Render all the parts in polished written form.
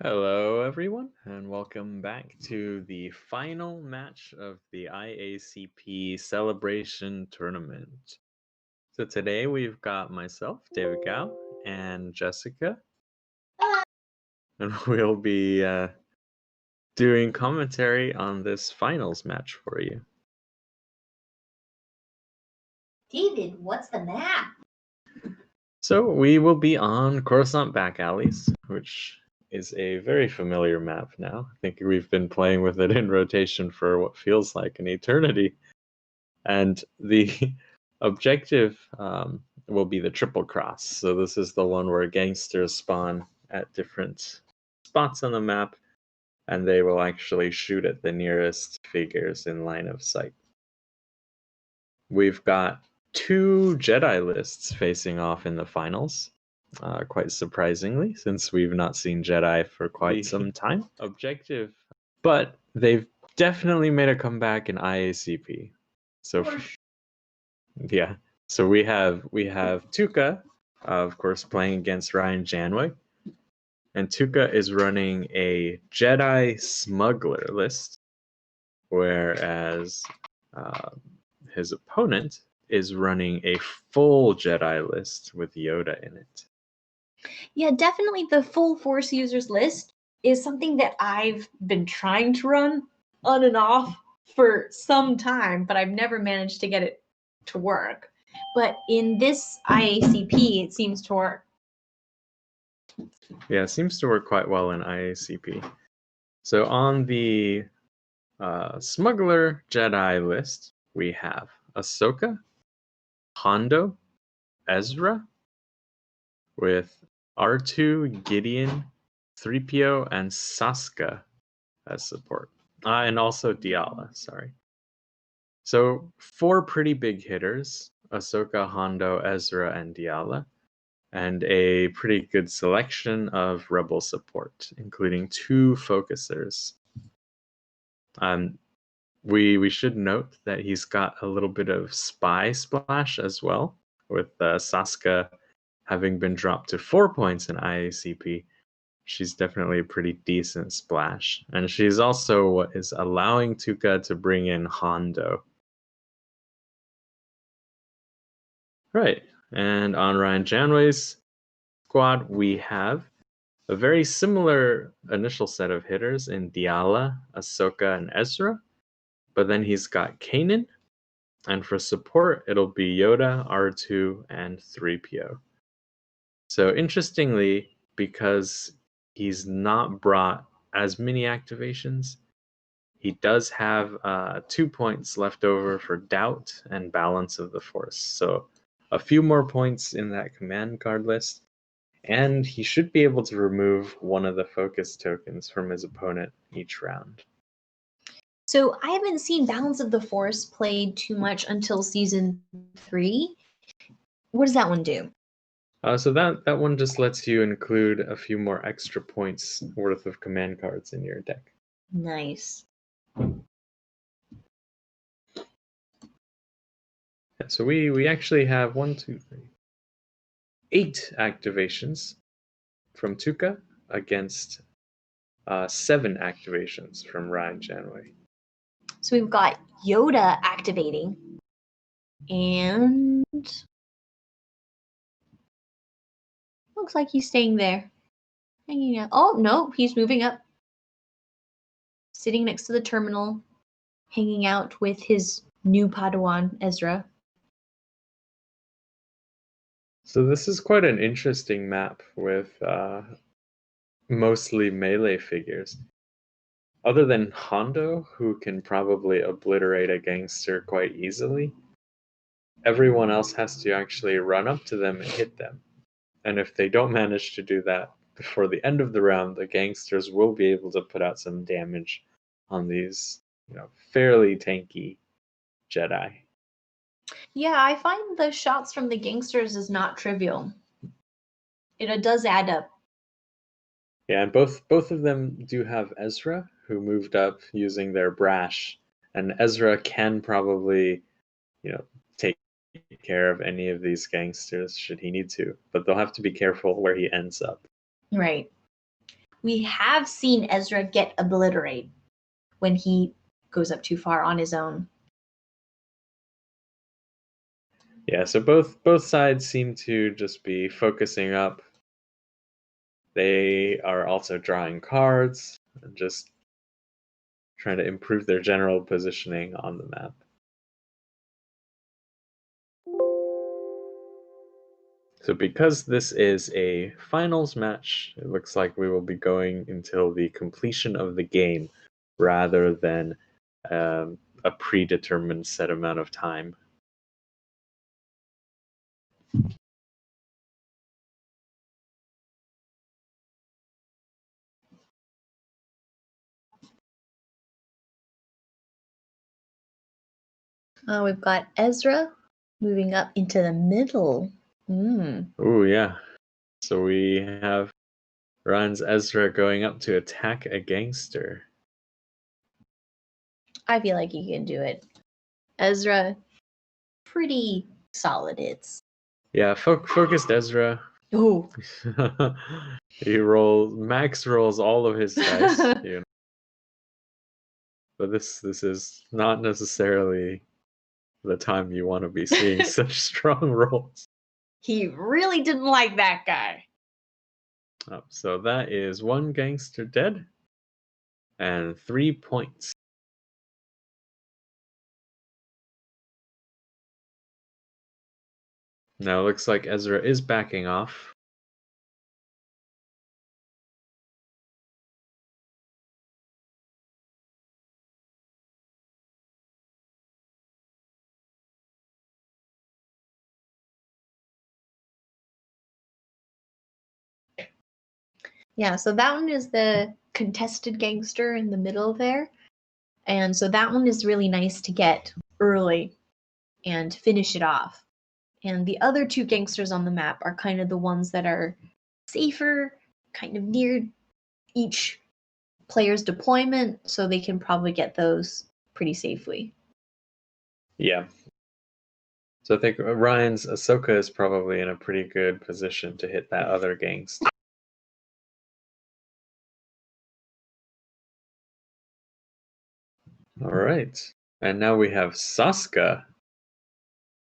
Hello, everyone, and welcome back to the final match of the IACP Celebration Tournament. So today we've got myself, David Gao, and Jessica, and we'll be doing commentary on this finals match for you. David, what's the map? So we will be on Coruscant Back Alleys, which is a very familiar map now. I think we've been playing with it in rotation for what feels like an eternity. And the objective will be the triple cross. So this is the one where gangsters spawn at different spots on the map, and they will actually shoot at the nearest figures in line of sight. We've got two Jedi lists facing off in the finals, quite surprisingly, since we've not seen Jedi for quite some time. Objective, but they've definitely made a comeback in IACP. So yeah. So we have Tuuka, of course, playing against Ryan Janway. And Tuuka is running a Jedi smuggler list, whereas his opponent is running a full Jedi list with Yoda in it. Yeah, definitely the full Force users list is something that I've been trying to run on and off for some time, but I've never managed to get it to work. But in this IACP, it seems to work. Yeah, it seems to work quite well in IACP. So on the smuggler Jedi list, we have Ahsoka, Hondo, Ezra, with R2, Gideon, 3PO, and Saska as support. And also Diala, sorry. So 4 pretty big hitters, Ahsoka, Hondo, Ezra, and Diala, and a pretty good selection of Rebel support, including 2 focusers. We should note that he's got a little bit of spy splash as well, with Saska having been dropped to 4 points in IACP. She's definitely a pretty decent splash. And she's also what is allowing Tuuka to bring in Hondo. Right. And on Ryan Janway's squad, we have a very similar initial set of hitters in Diala, Ahsoka, and Ezra. But then he's got Kanan. And for support, it'll be Yoda, R2, and 3PO. So interestingly, because he's not brought as many activations, he does have 2 points left over for doubt and balance of the force. So a few more points in that command card list, and he should be able to remove one of the focus tokens from his opponent each round. So I haven't seen Balance of the Force played too much until season 3. What does that one do? So that one just lets you include a few more extra points worth of command cards in your deck. Nice. Yeah, so we actually have 8 activations from Tuuka against 7 activations from Ryan Janway. So we've got Yoda activating, and looks like he's staying there, hanging out. Oh, no, he's moving up. Sitting next to the terminal, hanging out with his new Padawan, Ezra. So this is quite an interesting map with mostly melee figures. Other than Hondo, who can probably obliterate a gangster quite easily, everyone else has to actually run up to them and hit them. And if they don't manage to do that before the end of the round, the gangsters will be able to put out some damage on these, fairly tanky Jedi. Yeah, I find the shots from the gangsters is not trivial. It does add up. Yeah, and both of them do have Ezra, who moved up using their brash, and Ezra can probably, take care of any of these gangsters should he need to, but they'll have to be careful where he ends up. Right. We have seen Ezra get obliterated when he goes up too far on his own. Yeah, so both sides seem to just be focusing up. They are also drawing cards and just trying to improve their general positioning on the map. So because this is a finals match, it looks like we will be going until the completion of the game rather than a predetermined set amount of time. We've got Ezra moving up into the middle. Oh yeah. So we have Ryan's Ezra going up to attack a gangster. I feel like he can do it. Ezra, pretty solid hits. Yeah, focused Ezra. Oh. Max rolls all of his dice, you know. But this is not necessarily the time you want to be seeing such strong rolls. He really didn't like that guy. Oh, so that is one gangster dead and 3 points. Now it looks like Ezra is backing off. Yeah, so that one is the contested gangster in the middle there. And so that one is really nice to get early and finish it off. And the other two gangsters on the map are kind of the ones that are safer, kind of near each player's deployment, so they can probably get those pretty safely. Yeah. So I think Ryan's Ahsoka is probably in a pretty good position to hit that other gangster. All right. And now we have Saska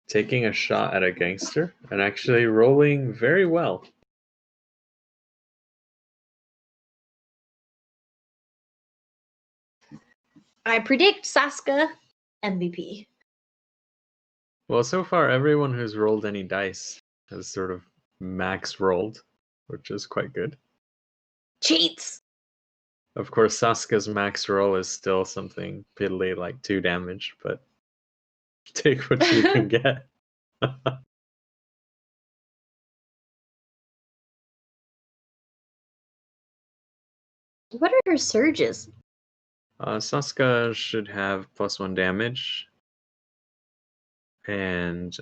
taking a shot at a gangster and actually rolling very well. I predict Saska MVP. Well, so far everyone who's rolled any dice has sort of max rolled, which is quite good. Cheats! Of course, Saska's max roll is still something piddly like 2 damage, but take what you can get. What are her surges? Saska should have +1 damage. And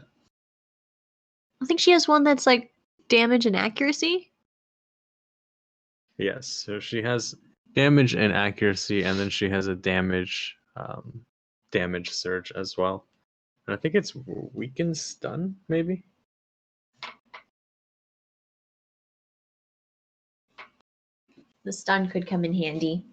I think she has one that's like damage and accuracy. yes, so she has damage and accuracy, and then she has a damage surge as well. And I think it's weaken stun, maybe? The stun could come in handy.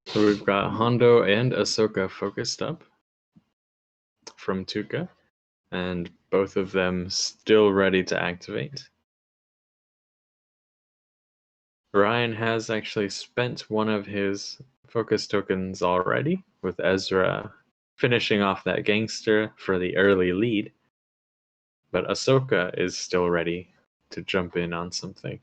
So we've got Hondo and Ahsoka focused up from Tuuka, and both of them still ready to activate. Ryan has actually spent one of his focus tokens already, with Ezra finishing off that gangster for the early lead. But Ahsoka is still ready to jump in on something.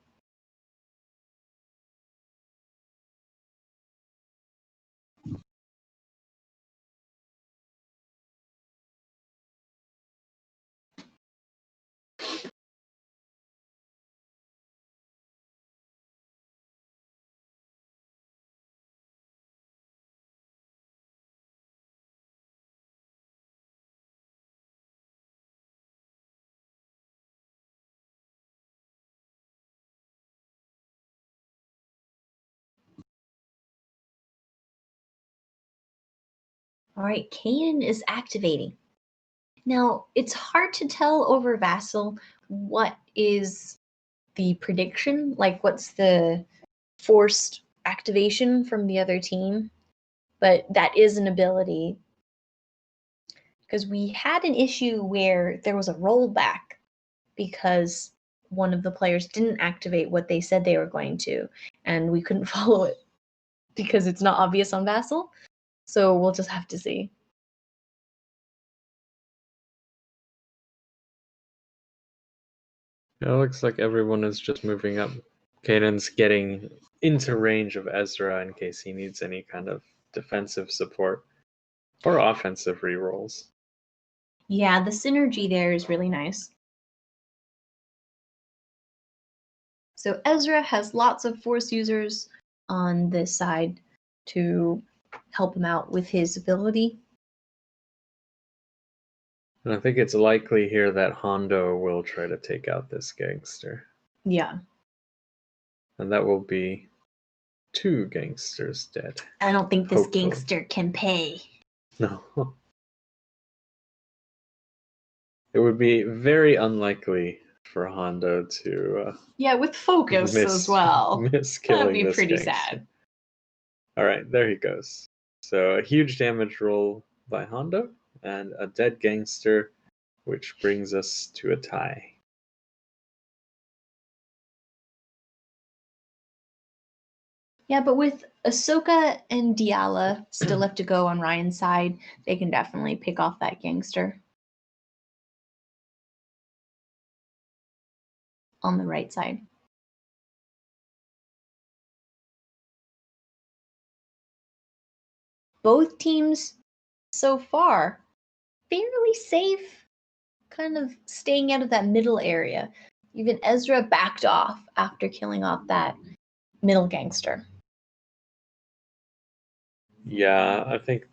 All right, Kanan is activating. Now, it's hard to tell over Vassal what is the prediction, like what's the forced activation from the other team, but that is an ability. Because we had an issue where there was a rollback because one of the players didn't activate what they said they were going to, and we couldn't follow it because it's not obvious on Vassal. So we'll just have to see. It looks like everyone is just moving up. Kanan's getting into range of Ezra in case he needs any kind of defensive support or offensive rerolls. Yeah, the synergy there is really nice. So Ezra has lots of Force users on this side to help him out with his ability. And I think it's likely here that Hondo will try to take out this gangster. Yeah. And that will be 2 gangsters dead. I don't think this Hopefully. gangster can pay. No. It would be very unlikely for Hondo to Yeah, with focus miss, as well. miss killing That'd be this pretty gangster. sad. All right, there he goes. So a huge damage roll by Hondo and a dead gangster, which brings us to a tie. Yeah, but with Ahsoka and Diala still left to go on Ryan's side, they can definitely pick off that gangster. On the right side. Both teams so far fairly safe, kind of staying out of that middle area. Even Ezra backed off after killing off that middle gangster. Yeah, I think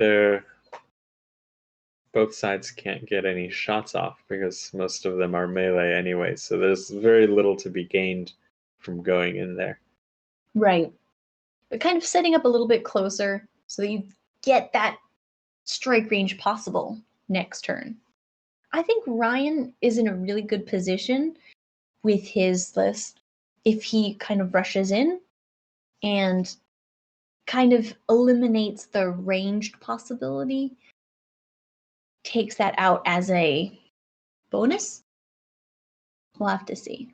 both sides can't get any shots off because most of them are melee anyway, so there's very little to be gained from going in there. Right. But kind of setting up a little bit closer so that you get that strike range possible next turn. I think Ryan is in a really good position with his list if he kind of rushes in and kind of eliminates the ranged possibility, takes that out as a bonus. We'll have to see.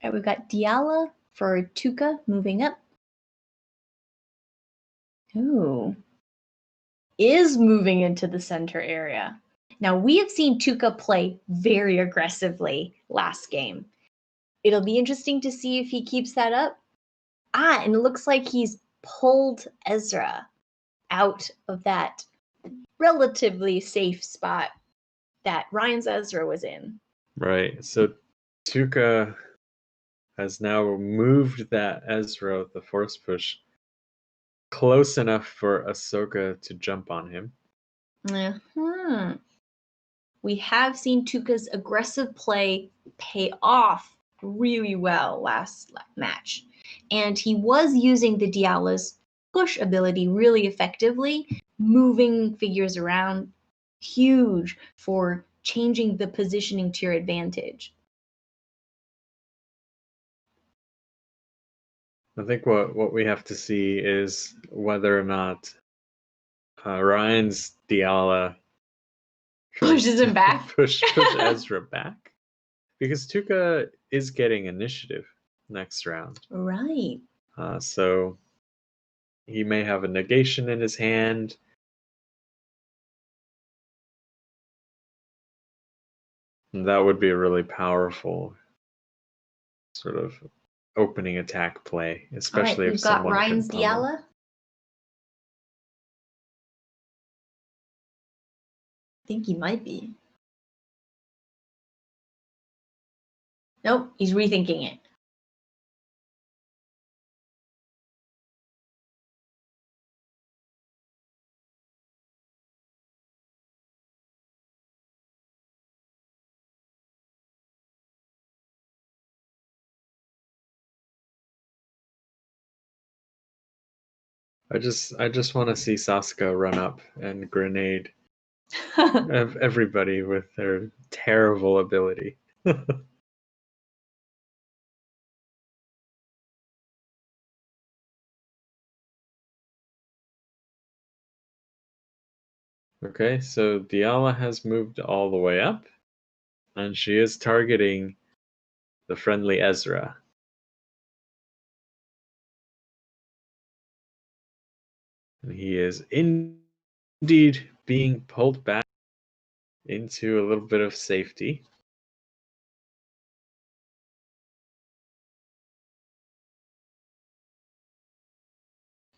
All right, we've got Diala for Tuuka moving up. Ooh. Is moving into the center area. Now, we have seen Tuuka play very aggressively last game. It'll be interesting to see if he keeps that up. And it looks like he's pulled Ezra out of that relatively safe spot that Ryan's Ezra was in. Right, so Tuuka has now moved that Ezra with the force push close enough for Ahsoka to jump on him. Uh-huh. We have seen Tuuka's aggressive play pay off really well last match. And he was using the Diala's push ability really effectively, moving figures around, huge for changing the positioning to your advantage. I think what we have to see is whether or not Ryan's Diala Pushes him back. push Ezra back, because Tuuka is getting initiative next round. Right. So he may have a negation in his hand. And that would be a really powerful sort of opening attack play, especially if we've got someone Ryan's can pummel. Diala. I think he might be. Nope, he's rethinking it. I just want to see Saska run up and grenade everybody with their terrible ability. Okay, so Diala has moved all the way up, and she is targeting the friendly Ezra. And he is indeed being pulled back into a little bit of safety.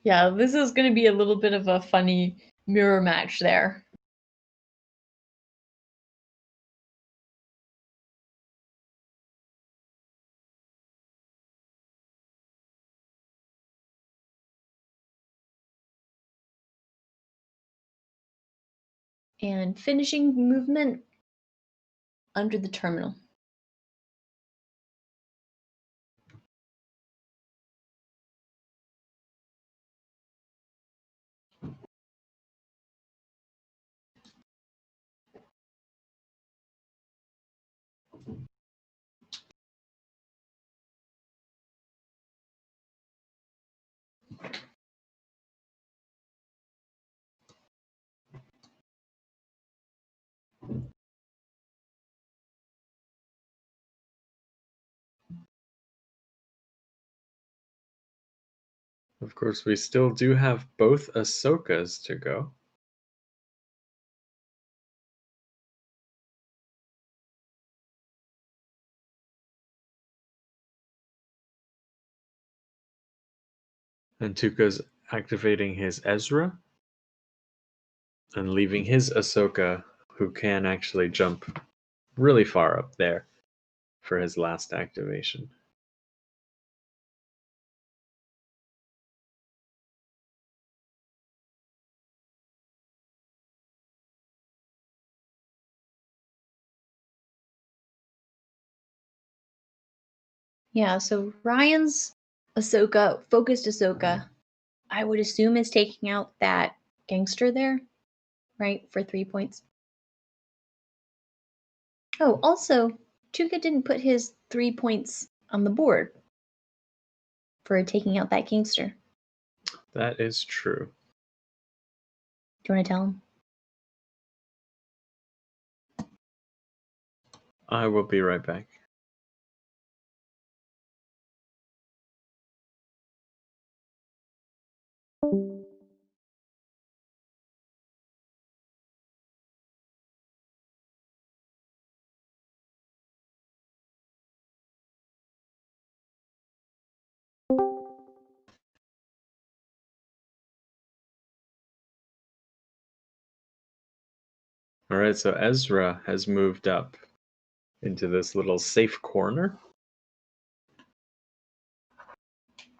Yeah, this is going to be a little bit of a funny mirror match there. And finishing movement under the terminal. Of course, we still do have both Ahsokas to go. And Tuka's activating his Ezra and leaving his Ahsoka, who can actually jump really far up there for his last activation. Yeah, so Ryan's Ahsoka, focused Ahsoka, I would assume is taking out that gangster there, right, for 3 points. Oh, also, Tuuka didn't put his 3 points on the board for taking out that gangster. That is true. Do you want to tell him? I will be right back. All right, so Ezra has moved up into this little safe corner.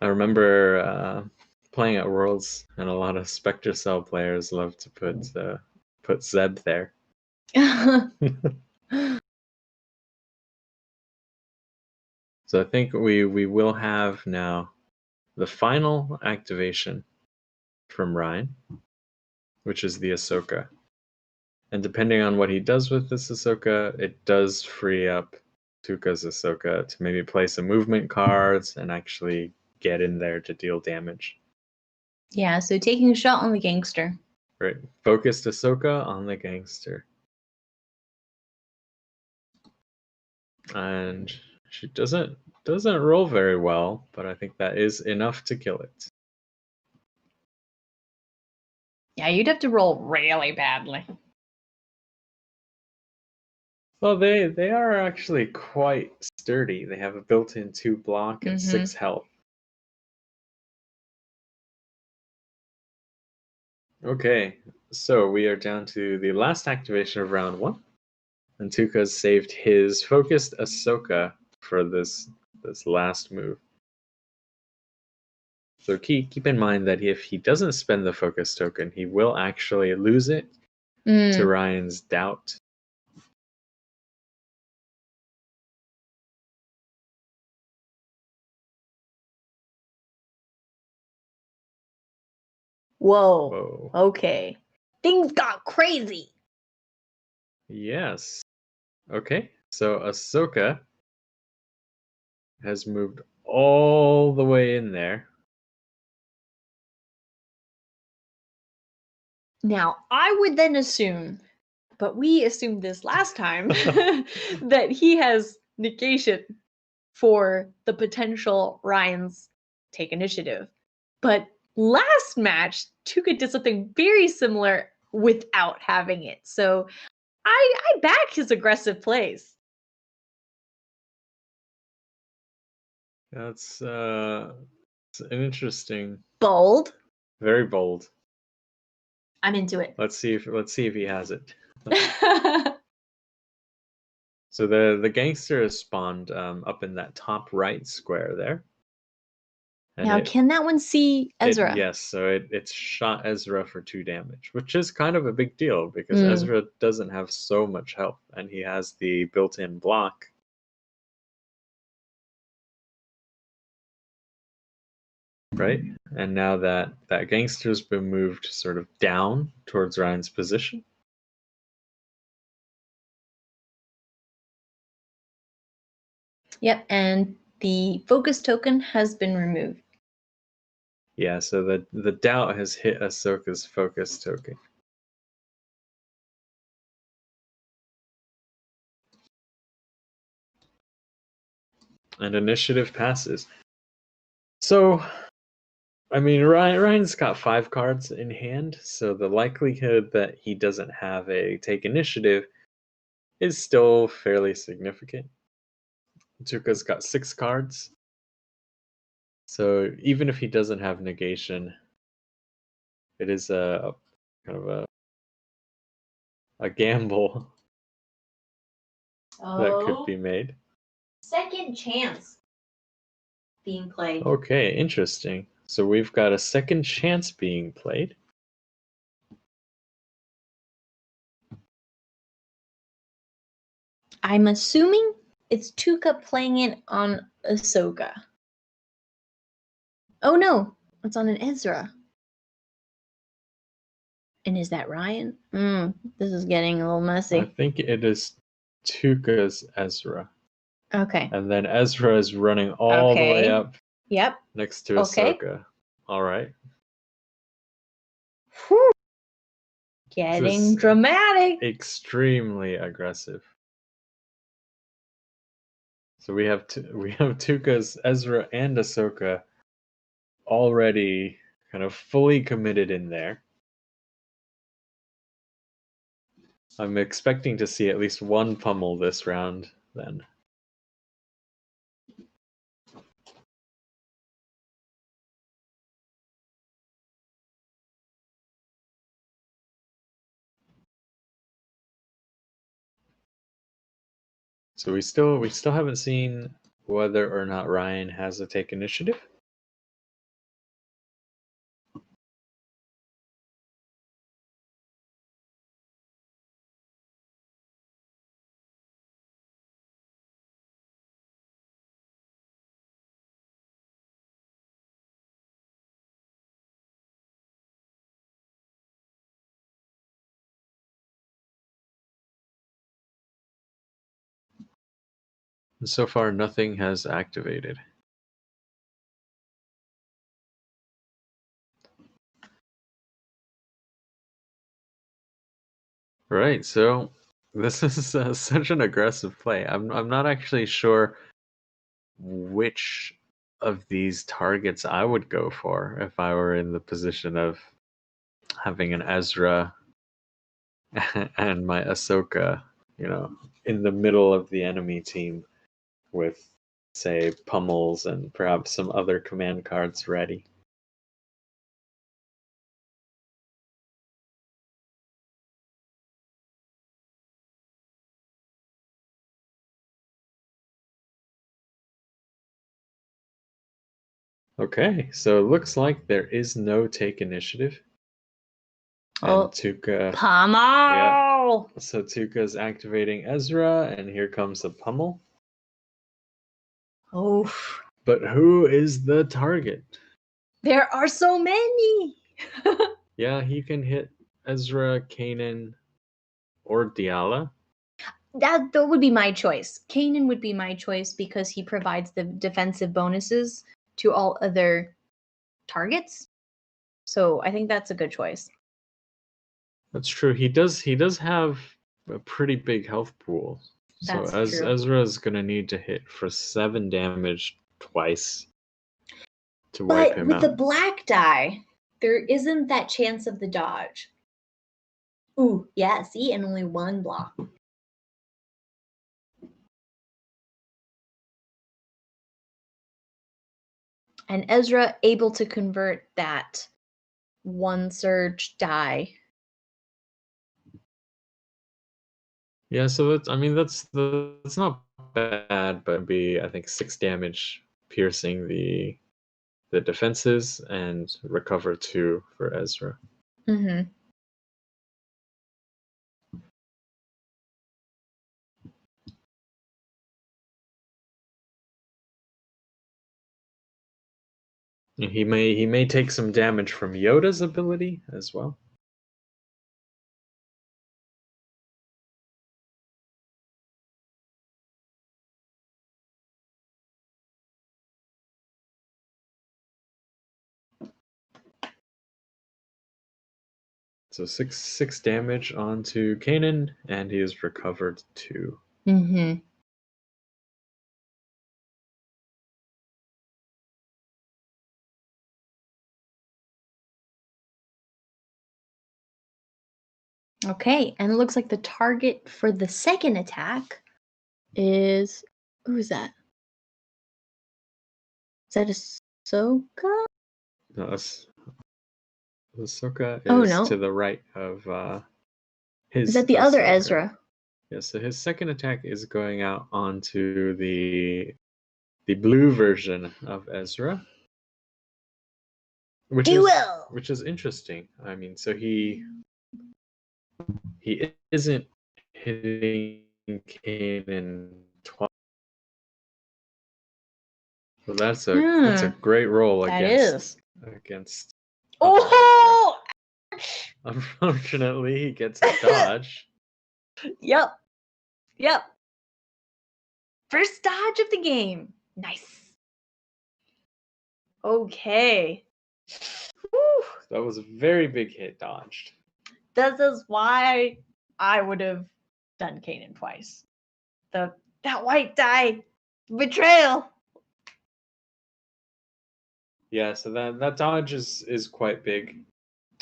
I remember playing at Worlds, and a lot of Spectre Cell players love to put Zeb there. So I think we will have now the final activation from Ryan, which is the Ahsoka. And depending on what he does with this Ahsoka, it does free up Tuka's Ahsoka to maybe play some movement cards and actually get in there to deal damage. Yeah, so taking a shot on the gangster. Right. Focused Ahsoka on the gangster. And she doesn't roll very well, but I think that is enough to kill it. Yeah, you'd have to roll really badly. Well, they are actually quite sturdy. They have a built-in 2 block and 6 health. Okay, so we are down to the last activation of round 1. And Tuka's saved his focused Ahsoka for this last move. So keep in mind that if he doesn't spend the focus token, he will actually lose it to Ryan's doubt. Whoa. Whoa. Okay. Things got crazy. Yes. Okay, so Ahsoka has moved all the way in there. Now, I would then assume, but we assumed this last time, that he has negation for the potential Ryan's take initiative. But last match, Tuuka did something very similar without having it. So I back his aggressive plays. That's it's an interesting, Bold. very bold. I'm into it. Let's see if he has it. So the gangster is spawned up in that top right square there. And Now, can that one see Ezra? yes, so it's shot Ezra for 2 damage, which is kind of a big deal because Mm. Ezra doesn't have so much health, and he has the built-in block. Right? And now that gangster's been moved sort of down towards Ryan's position. Yep, and the focus token has been removed. Yeah, so the doubt has hit Ahsoka's focus token. And initiative passes. So, I mean, Ryan's got 5 cards in hand, so the likelihood that he doesn't have a take initiative is still fairly significant. Tuuka's got 6 cards, so even if he doesn't have negation, it is a kind of a gamble that could be made. Second chance being played. Okay, interesting. So we've got a second chance being played. I'm assuming it's Tuuka playing it on Ahsoka. Oh no, it's on an Ezra. And is that Ryan? This is getting a little messy. I think it is Tuuka's Ezra. Okay. And then Ezra is running all the way up Yep. next to Okay. Ahsoka. All right. Whew. Getting dramatic. Extremely aggressive. So we have Tuuka's Ezra and Ahsoka already kind of fully committed in there. I'm expecting to see at least one pummel this round then. So we still haven't seen whether or not Ryan has a take initiative. And so far nothing has activated. Right, so this is such an aggressive play. I'm not actually sure which of these targets I would go for if I were in the position of having an Ezra and my Ahsoka, in the middle of the enemy team with, say, pummels and perhaps some other command cards ready. Okay, so it looks like there is no take initiative. And Tuuka. Pummel! Yeah. So Tuuka's activating Ezra, and here comes the pummel. Oof. But who is the target? There are so many. Yeah, he can hit Ezra, Kanan, or Diala. That would be my choice. Kanan would be my choice because he provides the defensive bonuses to all other targets. So I think that's a good choice. That's true. He does have a pretty big health pool. So That's true. Ezra is gonna need to hit for 7 damage twice to wipe But him with out. the black die, there isn't that chance of the dodge. Ooh, yeah, see, and only one block. And Ezra able to convert that one surge die. Yeah, so that's not bad, but it'd be I think 6 damage piercing the defenses and recover 2 for Ezra. Mm-hmm. He may take some damage from Yoda's ability as well. So six damage onto Kanan, and he has recovered 2. Mm-hmm. Okay, and it looks like the target for the second attack is who's that? Is that Ahsoka? No, Ahsoka Oh, is no. to the right of his. Is that the other Ahsoka. Ezra? Yeah, so his second attack is going out onto the blue version of Ezra, which is interesting. I mean, so he isn't hitting Kanan twice. So that's a great roll That against is. against. Oh! Unfortunately, he gets a dodge. Yep. Yep. First dodge of the game. Nice. Okay. Whew. That was a very big hit dodged. This is why I would have done Kanan twice. That white die betrayal. Yeah, so that dodge is quite big.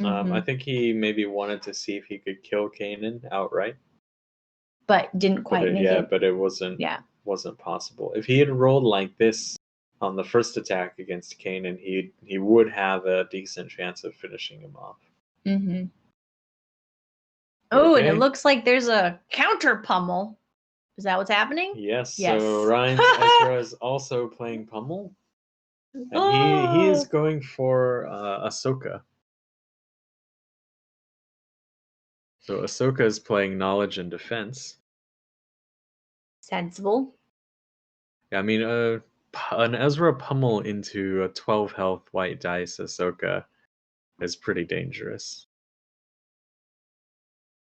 I think he maybe wanted to see if he could kill Kanan outright. But didn't quite make it. But it wasn't possible. If he had rolled like this on the first attack against Kanan, he would have a decent chance of finishing him off. Mm-hmm. Oh, Okay. and it looks like there's a counter pummel. Is that what's happening? Yes. Yes. So Ryan's Ezra is also playing pummel, and he is going for Ahsoka. So Ahsoka is playing knowledge and defense. Sensible. Yeah, I mean, an Ezra pummel into a 12 health white dice Ahsoka is pretty dangerous.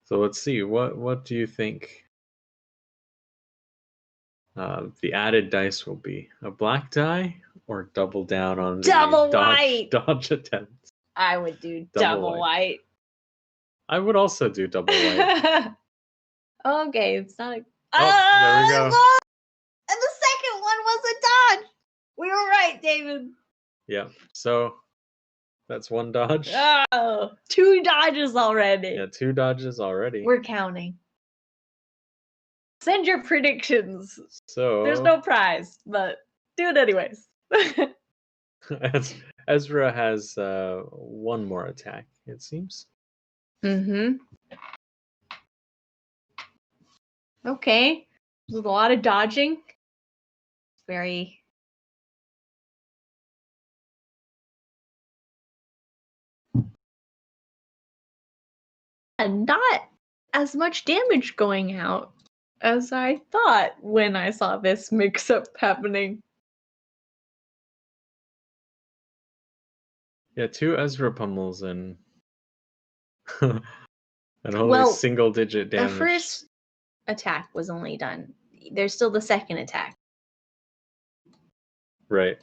So let's see, what do you think the added dice will be? A black die or double down on the dodge attempt? I would do double white. I would also do double white. Okay, it's not a... there we go. Look! And the second one was a dodge. We were right, David. Yeah, so that's one dodge. Oh, 2 dodges already. Yeah, 2 dodges already. We're counting. Send your predictions. So there's no prize, but do it anyways. Ezra has 1 more attack, it seems. Mm-hmm. Okay. There's a lot of dodging. Very... And not as much damage going out as I thought when I saw this mix-up happening. Yeah, 2 Ezra pummels and and only Well, single-digit the damage. first attack was only done. There's still the second attack. Right.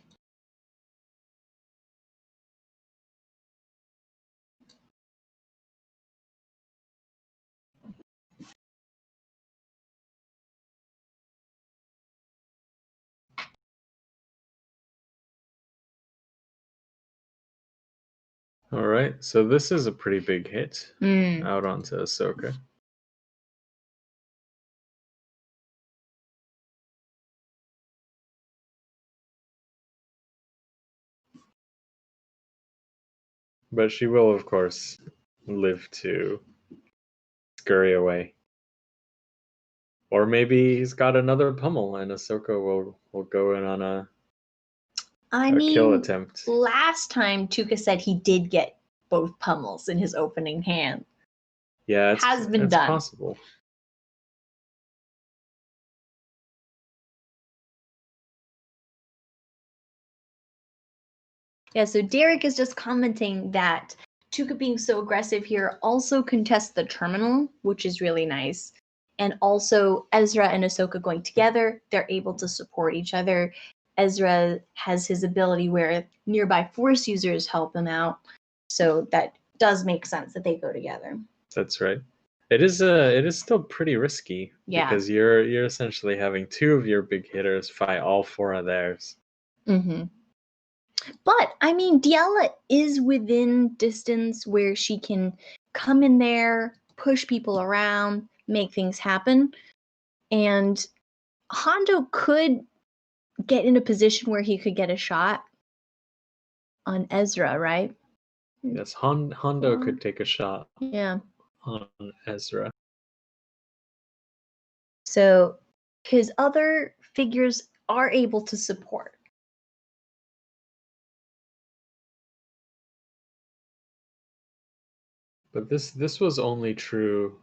All right, so this is a pretty big hit out onto Ahsoka. But she will, of course, live to scurry away. Or maybe he's got another pummel and Ahsoka will go in on a kill attempt. Last time Tuuka said he did get both pummels in his opening hand. Yeah, it's done. possible. Yeah, so Derek is just commenting that Tuuka being so aggressive here also contests the terminal, which is really nice. And also Ezra and Ahsoka going together, they're able to support each other. Ezra has his ability where nearby Force users help him out. So that does make sense that they go together. That's right. It is still pretty risky because you're essentially having 2 of your big hitters fight all 4 of theirs. Mm-hmm. But I mean, Diala is within distance where she can come in there, push people around, make things happen. And Hondo could get in a position where he could get a shot on Ezra, right? Yes, Hondo could take a shot on Ezra. So his other figures are able to support. But this was only true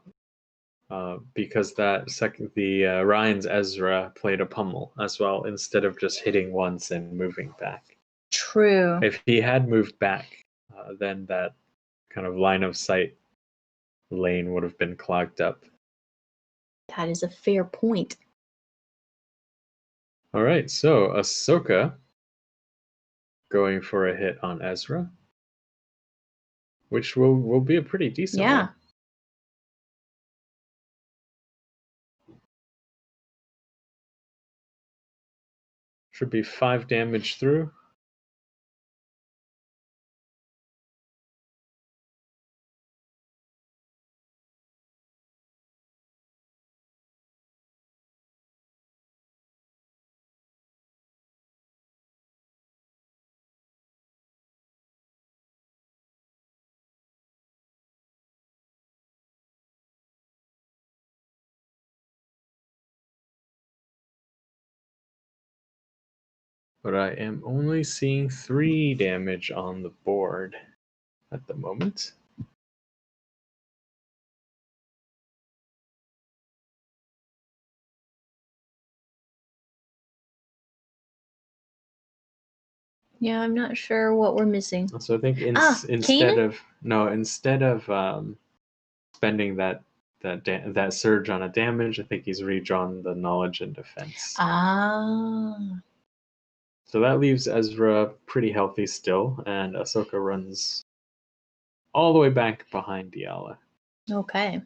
because Ryan's Ezra played a pummel as well instead of just hitting once and moving back. True. If he had moved back, then that kind of line of sight lane would have been clogged up. That is a fair point. All right, so Ahsoka going for a hit on Ezra, which will be a pretty decent one. Should be 5 damage through. But I am only seeing 3 damage on the board at the moment. Yeah, I'm not sure what we're missing. So I think instead of spending that surge on a damage, I think he's redrawn the knowledge and defense. So that leaves Ezra pretty healthy still, and Ahsoka runs all the way back behind Diala. Okay.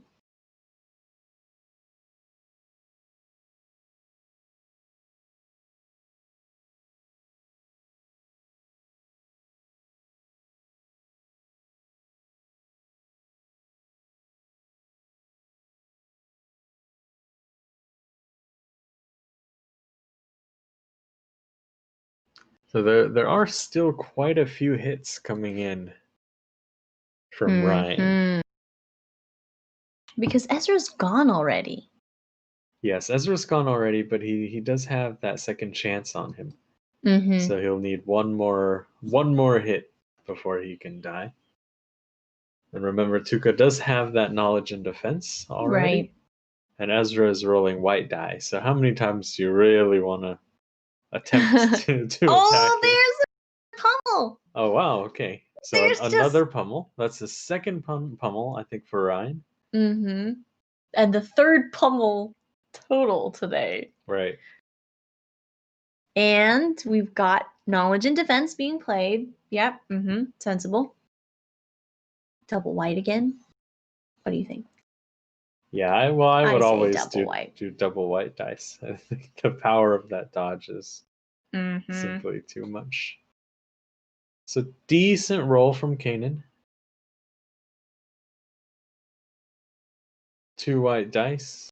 So there are still quite a few hits coming in from Ryan. Because Ezra's gone already. Yes, Ezra's gone already, but he does have that second chance on him. So he'll need one more hit before he can die. And remember, Tuuka does have that knowledge and defense already. Right. And Ezra is rolling white die. So how many times do you really want to attempt to attack him? There's a pummel! Oh, wow, okay. So another pummel. That's the second pummel, I think, for Ryan. Mm-hmm. And the third pummel total today. Right. And we've got knowledge and defense being played. Yep. Mm-hmm. Sensible. Double white again. What do you think? Yeah, I would say always double do double white dice. I think the power of that dodge is Mm-hmm. simply too much. So decent roll from Kanan. 2 white dice.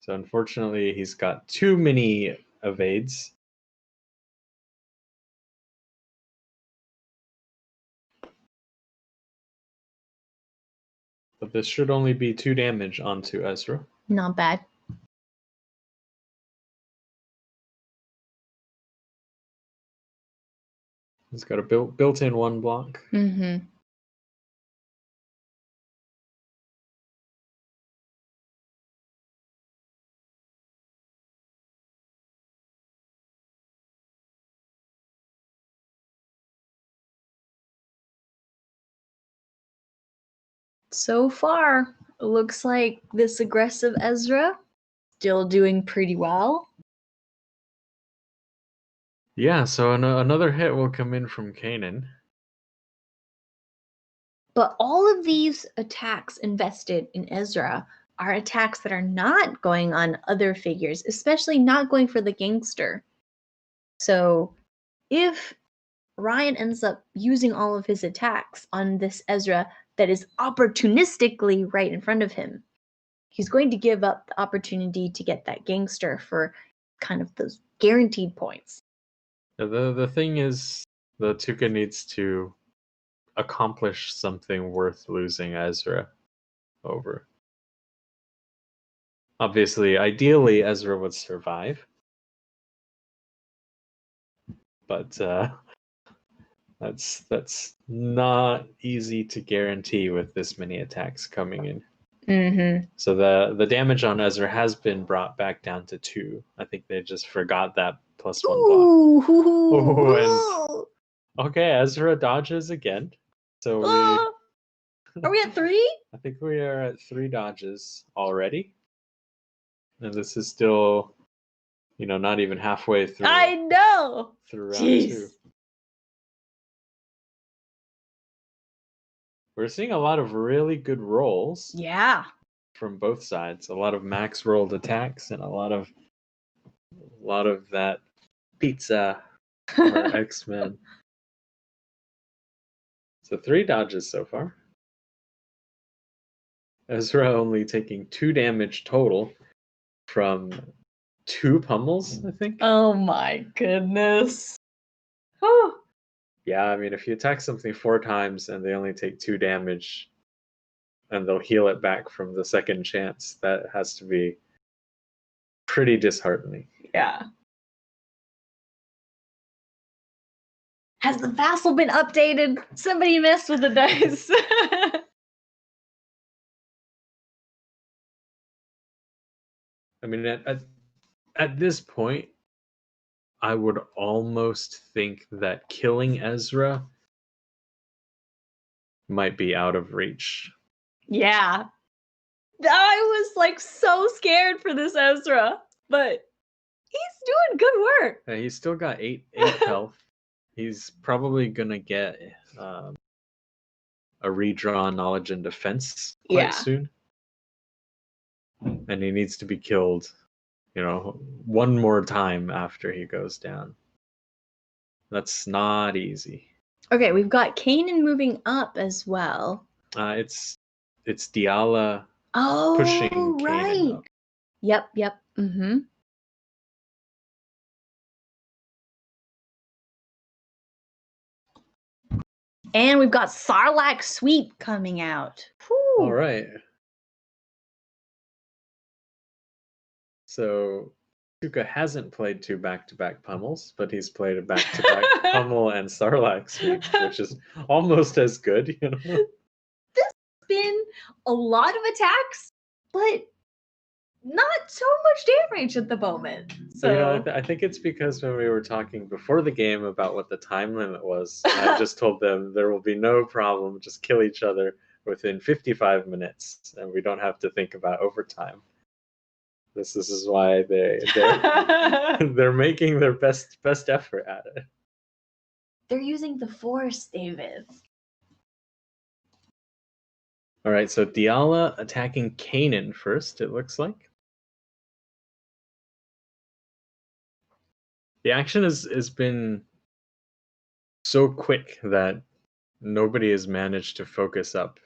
So unfortunately, he's got too many evades. But this should only be 2 damage onto Ezra. Not bad. He's got a built-in 1 block. Mm-hmm. So far, it looks like this aggressive Ezra still doing pretty well. Yeah, so another hit will come in from Kanan. But all of these attacks invested in Ezra are attacks that are not going on other figures, especially not going for the gangster. So if Ryan ends up using all of his attacks on this Ezra that is opportunistically right in front of him, he's going to give up the opportunity to get that gangster for kind of those guaranteed points. The thing is, the Tuuka needs to accomplish something worth losing Ezra over. Obviously, ideally, Ezra would survive. But that's not easy to guarantee with this many attacks coming in. Mm-hmm. So the damage on Ezra has been brought back down to 2. I think they just forgot that +1 block. Ooh. Okay, Ezra dodges again. So Are we at 3? I think we are at 3 dodges already. And this is still, not even halfway through. I know. Through round 2. We're seeing a lot of really good rolls. Yeah. From both sides. A lot of max rolled attacks and a lot of that pizza or X-Men. So 3 dodges so far. Ezra only taking 2 damage total from 2 pummels, I think. Oh my goodness. Yeah, I mean, if you attack something 4 times and they only take 2 damage and they'll heal it back from the second chance, that has to be pretty disheartening. Yeah. Has the vassal been updated? Somebody messed with the dice. I mean, at this point, I would almost think that killing Ezra might be out of reach. Yeah. I was so scared for this Ezra, but he's doing good work. He's still got 8 health. He's probably gonna get a redrawn knowledge and defense quite soon. And he needs to be killed, one more time after he goes down. That's not easy. Okay, we've got Kanan moving up as well. It's Diala pushing Kanan up. Yep. Mm-hmm. And we've got Sarlacc Sweep coming out. Whew. All right. So Tuuka hasn't played 2 back-to-back pummels, but he's played a back-to-back pummel and Sarlacc Sweep, which is almost as good, This has been a lot of attacks, but not so much damage at the moment. So, you know, So I think it's because when we were talking before the game about what the time limit was, I just told them there will be no problem, just kill each other within 55 minutes, and we don't have to think about overtime. This is why they're making their best effort at it. they're using the Force, David. All right, so Diala attacking Kanan first, it looks like. The action has been so quick that nobody has managed to focus up.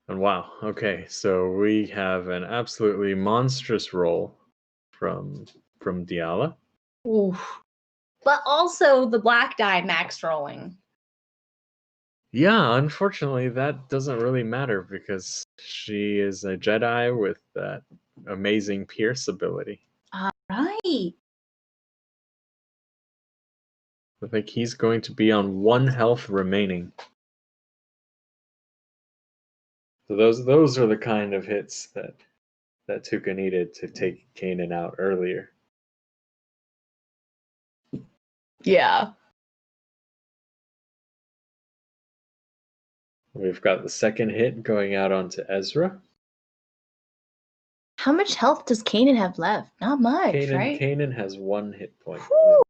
And wow, okay, so we have an absolutely monstrous roll from Diala. Oof. But also the black die max rolling. Yeah, unfortunately, that doesn't really matter because she is a Jedi with that amazing Pierce ability. All right. I think he's going to be on 1 health remaining. So those are the kind of hits that Tuuka needed to take Kanan out earlier. Yeah. We've got the second hit going out onto Ezra. How much health does Kanan have left? Not much, right? Kanan has 1 hit point. Whew.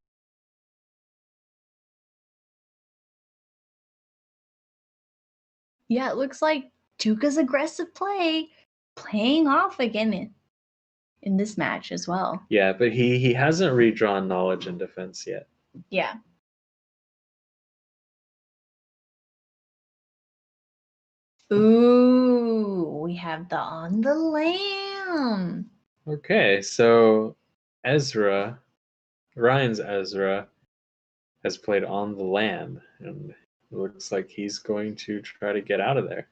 Yeah, it looks like Tuuka's aggressive play playing off again in this match as well. Yeah, but he hasn't redrawn knowledge and defense yet. Yeah. Ooh, we have the on the lamb. Okay, so Ryan's Ezra has played on the lamb, and it looks like he's going to try to get out of there.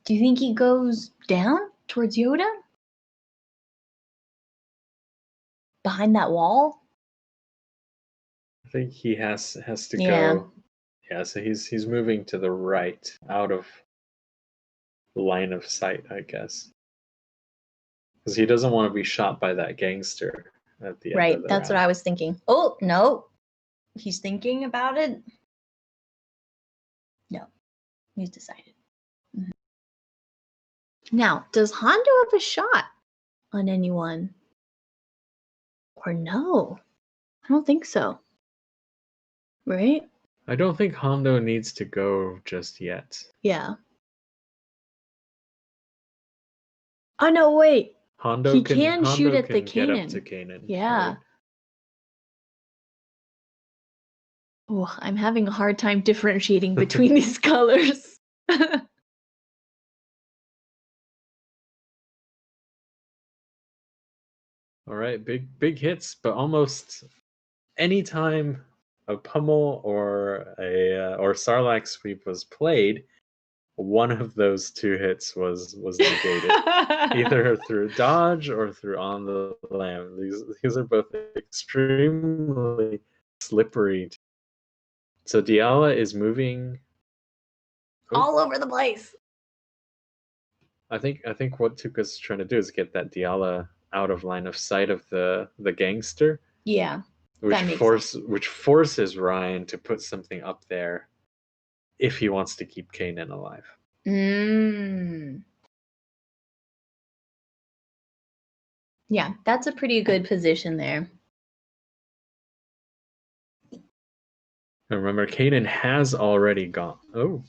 Do you think he goes down towards Yoda? Behind that wall? I think he has to Yeah. go. Yeah, so he's moving to the right, out of the line of sight, I guess. Because he doesn't want to be shot by that gangster at the end Right, of the that's what round. I was thinking. Oh, no. He's thinking about it. No, he's decided. Mhm. Now, does Hondo have a shot on anyone? Or no? I don't think so. Right? I don't think Hondo needs to go just yet. Yeah. Oh, no, wait. Hondo He can shoot at the get up to Kanan. Kanan. Yeah. Right? Oh, I'm having a hard time differentiating between these colors. All right, big hits, but almost any time a pummel or a or Sarlacc sweep was played, one of those 2 hits was negated, either through dodge or through on the lamb. These are both extremely slippery. So Diala is moving. All over the place. I think what Tuka's trying to do is get that Diala out of line of sight of the gangster. Yeah. Which forces Ryan to put something up there if he wants to keep Kanan alive. Yeah, that's a pretty good position there. And remember, Kanan has already gone. Oh.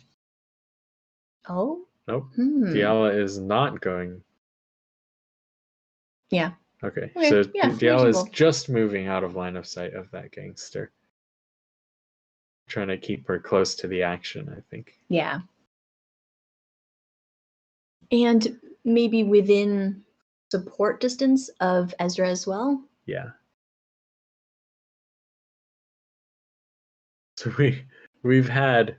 Oh? Nope. Diala is not going. Yeah. Okay, Okay, so yeah, Diala is reasonable. just moving out of line of sight of that gangster. Trying to keep her close to the action, I think. Yeah. And maybe within support distance of Ezra as well. Yeah. So we've had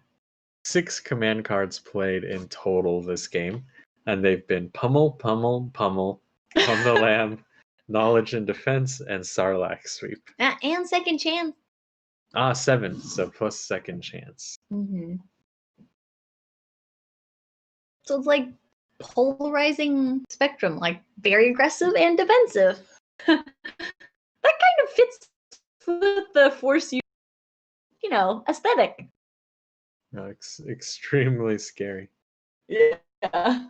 6 command cards played in total this game, and they've been pummel, pummel, pummel, on the lamb, knowledge and defense, and Sarlacc sweep. And second chance. 7, so plus second chance. Mm-hmm. So it's like polarizing spectrum, like very aggressive and defensive. That kind of fits with the force aesthetic. Extremely scary. Yeah.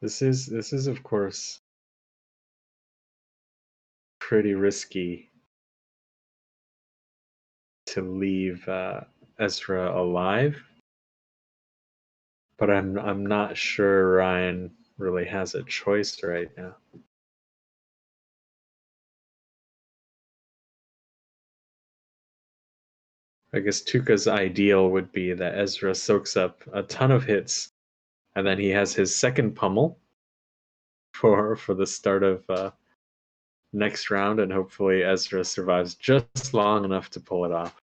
This is of course pretty risky to leave Ezra alive, but I'm not sure Ryan really has a choice right now. I guess Tuuka's ideal would be that Ezra soaks up a ton of hits, and then he has his second pummel for the start of next round, and hopefully Ezra survives just long enough to pull it off.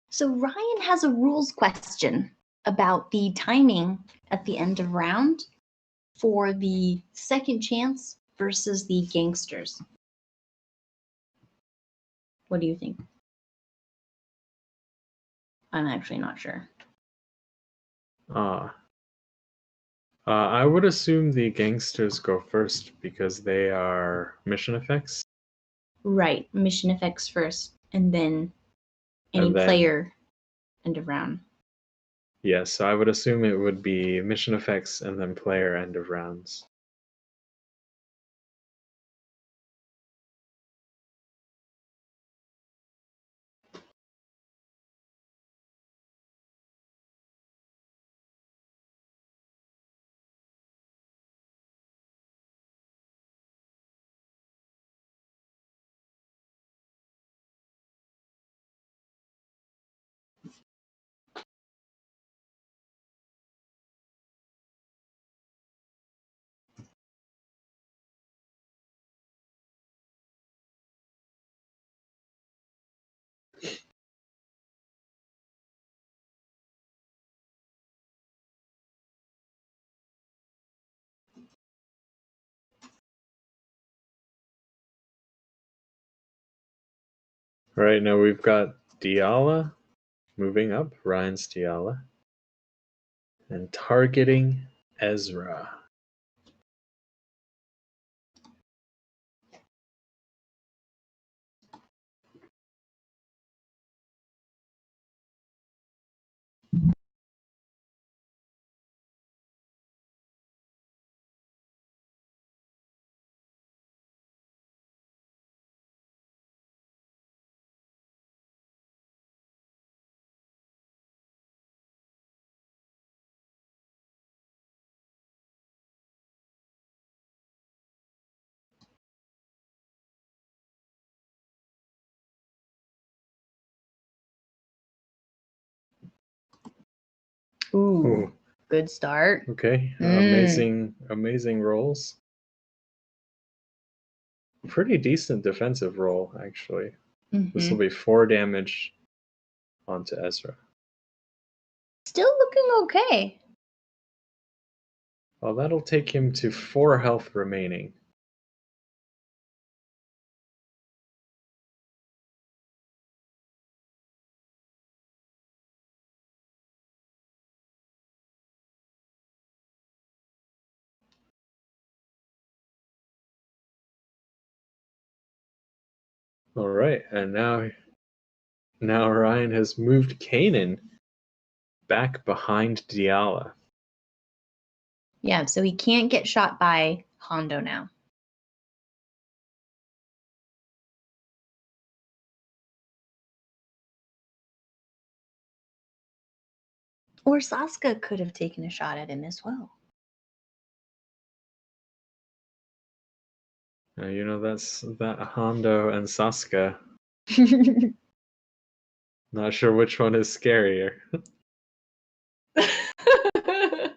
So Ryan has a rules question about the timing at the end of round for the second chance versus the gangsters. What do you think? I'm actually not sure. I would assume the gangsters go first because they are mission effects. Right, mission effects first, and then any And then- player end of round. Yes, so I would assume it would be mission effects and then player end of rounds. Right now we've got Diala moving up, Ryan's Diala, and targeting Ezra. Ooh, good start. Okay, amazing rolls. Pretty decent defensive roll, actually. This will be 4 damage onto Ezra. Still looking okay. Well, that'll take him to 4 health remaining. All right, and now Ryan has moved Kanan back behind Diala. Yeah, so he can't get shot by Hondo now. Or Saska could have taken a shot at him as well. That's that Hondo and Saska. Not sure which one is scarier. It's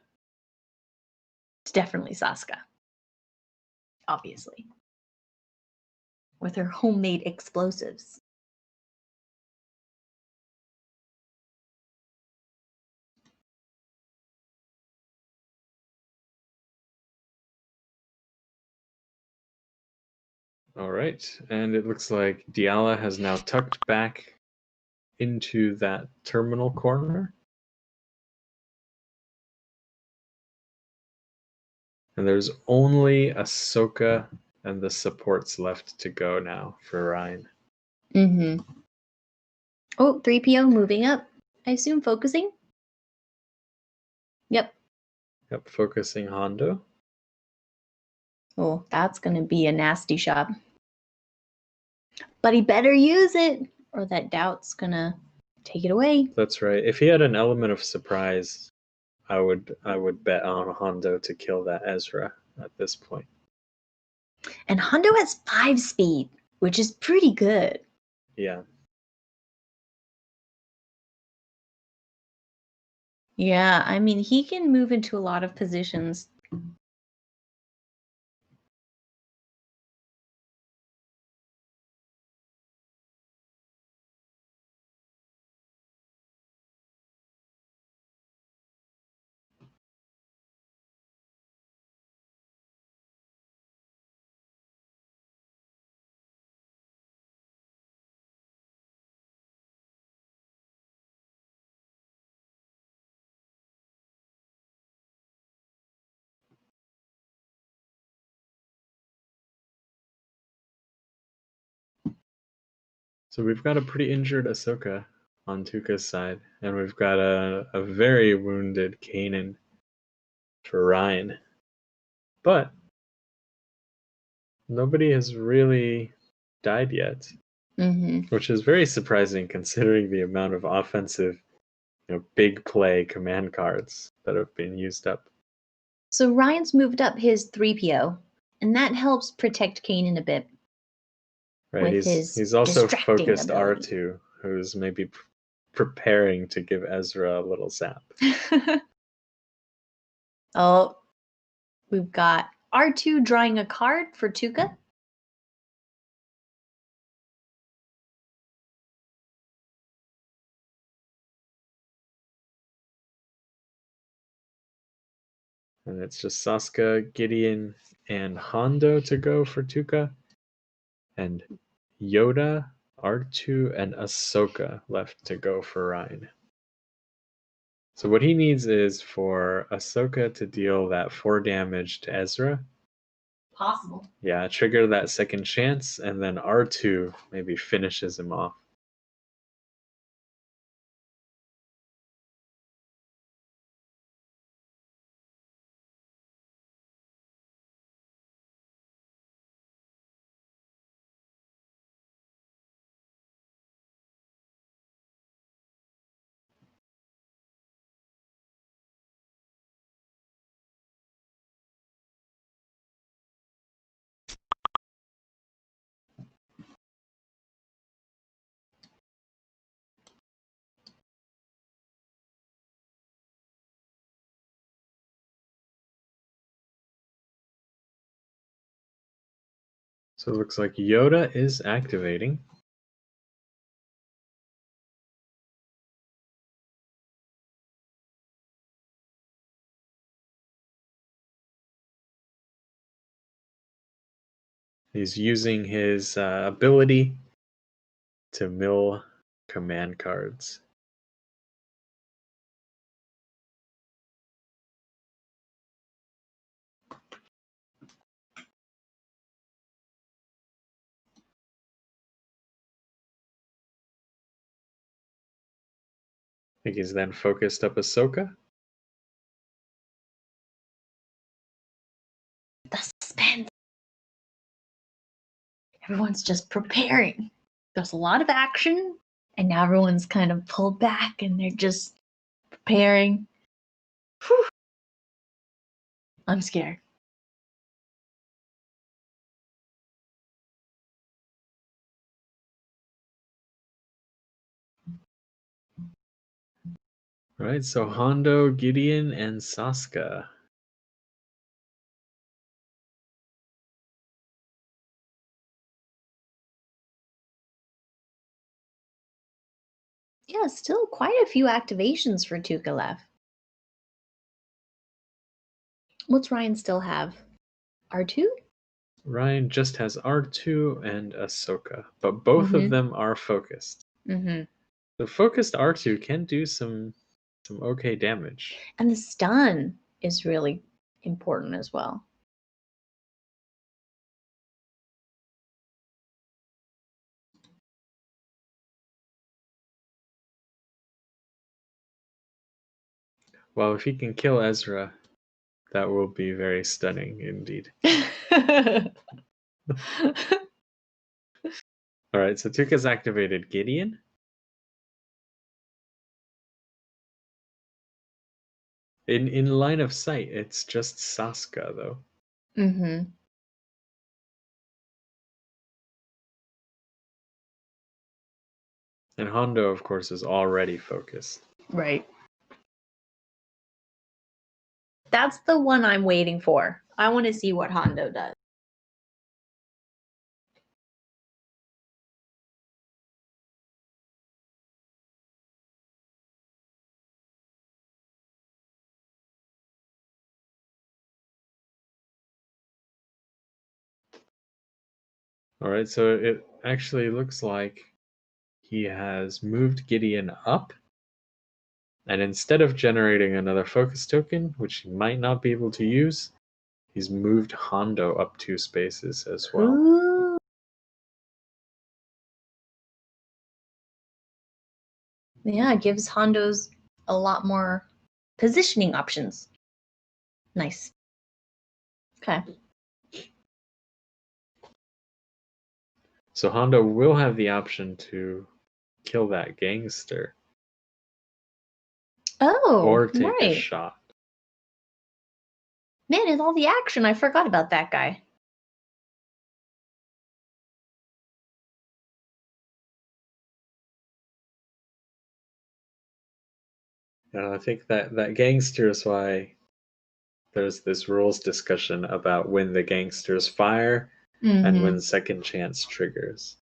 definitely Saska. Obviously. With her homemade explosives. All right, and it looks like Diala has now tucked back into that terminal corner. And there's only Ahsoka and the supports left to go now for Ryan. Mm-hmm. Oh, 3PO moving up. I assume focusing? Yep. Yep, focusing Hondo. Oh, that's going to be a nasty shot. But he better use it, or that doubt's going to take it away. That's right. If he had an element of surprise, I would bet on Hondo to kill that Ezra at this point. And Hondo has 5 speed, which is pretty good. Yeah. Yeah, I mean, he can move into a lot of positions. So we've got a pretty injured Ahsoka on Tuuka's side, and we've got a very wounded Kanan for Ryan. But nobody has really died yet, which is very surprising considering the amount of offensive, big play command cards that have been used up. So Ryan's moved up his 3PO, and that helps protect Kanan a bit. Right, With his he's also distracting focused ability. R2, who's maybe preparing to give Ezra a little zap. Oh, we've got R2 drawing a card for Tuuka. And it's just Saska, Gideon, and Hondo to go for Tuuka. And Yoda, R2, and Ahsoka left to go for Ryan. So what he needs is for Ahsoka to deal that 4 damage to Ezra. Possible. Yeah, trigger that second chance, and then R2 maybe finishes him off. So it looks like Yoda is activating. He's using his ability to mill command cards. think he's then focused up Ahsoka. The suspense. Everyone's just preparing. There's a lot of action, and now everyone's kind of pulled back and they're just preparing. Whew. I'm scared. All right, so Hondo, Gideon, and Saska. Yeah, still quite a few activations for Tuuka left. What's Ryan still have? R2? Ryan just has R2 and Ahsoka, but both of them are focused. Mm-hmm. The focused R2 can do some okay damage. And the stun is really important as well. Well, if he can kill Ezra, that will be very stunning indeed. All right, so Tuka's activated Gideon. In line of sight, it's just Saska though. Mm-hmm. And Hondo, of course, is already focused. Right. That's the one I'm waiting for. I want to see what Hondo does. All right, so it actually looks like he has moved Gideon up. And instead of generating another focus token, which he might not be able to use, he's moved Hondo up 2 spaces as well. Ooh. Yeah, it gives Hondo's a lot more positioning options. Nice. Okay. So Hondo will have the option to kill that gangster Oh, or take a right. shot. Man, it's all the action. I forgot about that guy. And I think that gangster is why there's this rules discussion about when the gangsters fire and when second chance triggers.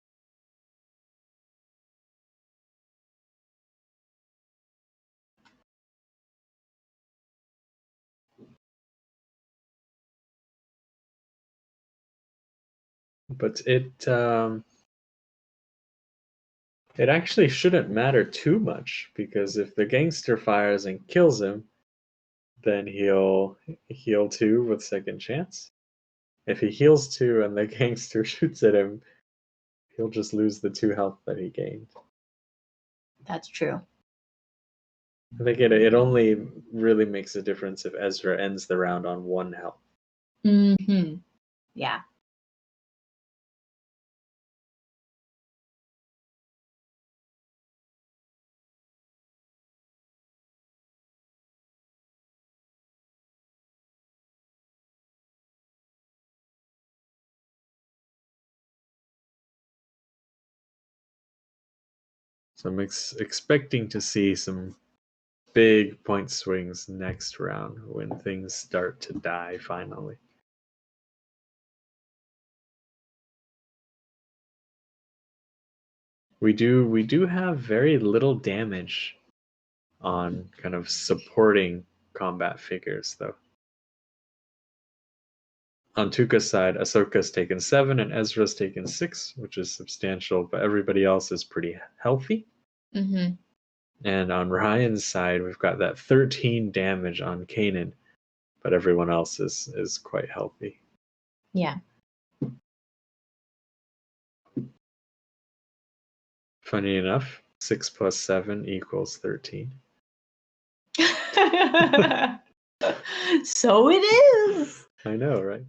But it actually shouldn't matter too much, because if the gangster fires and kills him, then he'll heal 2 with second chance. If he heals 2 and the gangster shoots at him, he'll just lose the 2 health that he gained. That's true. I think it only really makes a difference if Ezra ends the round on 1 health. Mm-hmm. Yeah. So I'm expecting to see some big point swings next round when things start to die finally. We do have very little damage on kind of supporting combat figures though. On Tuuka's side, Ahsoka's taken 7 and Ezra's taken 6, which is substantial, but everybody else is pretty healthy. Mm-hmm. And on Ryan's side, we've got that 13 damage on Kanan, but everyone else is quite healthy. Yeah. Funny enough, 6 plus 7 equals 13. So it is. I know, right?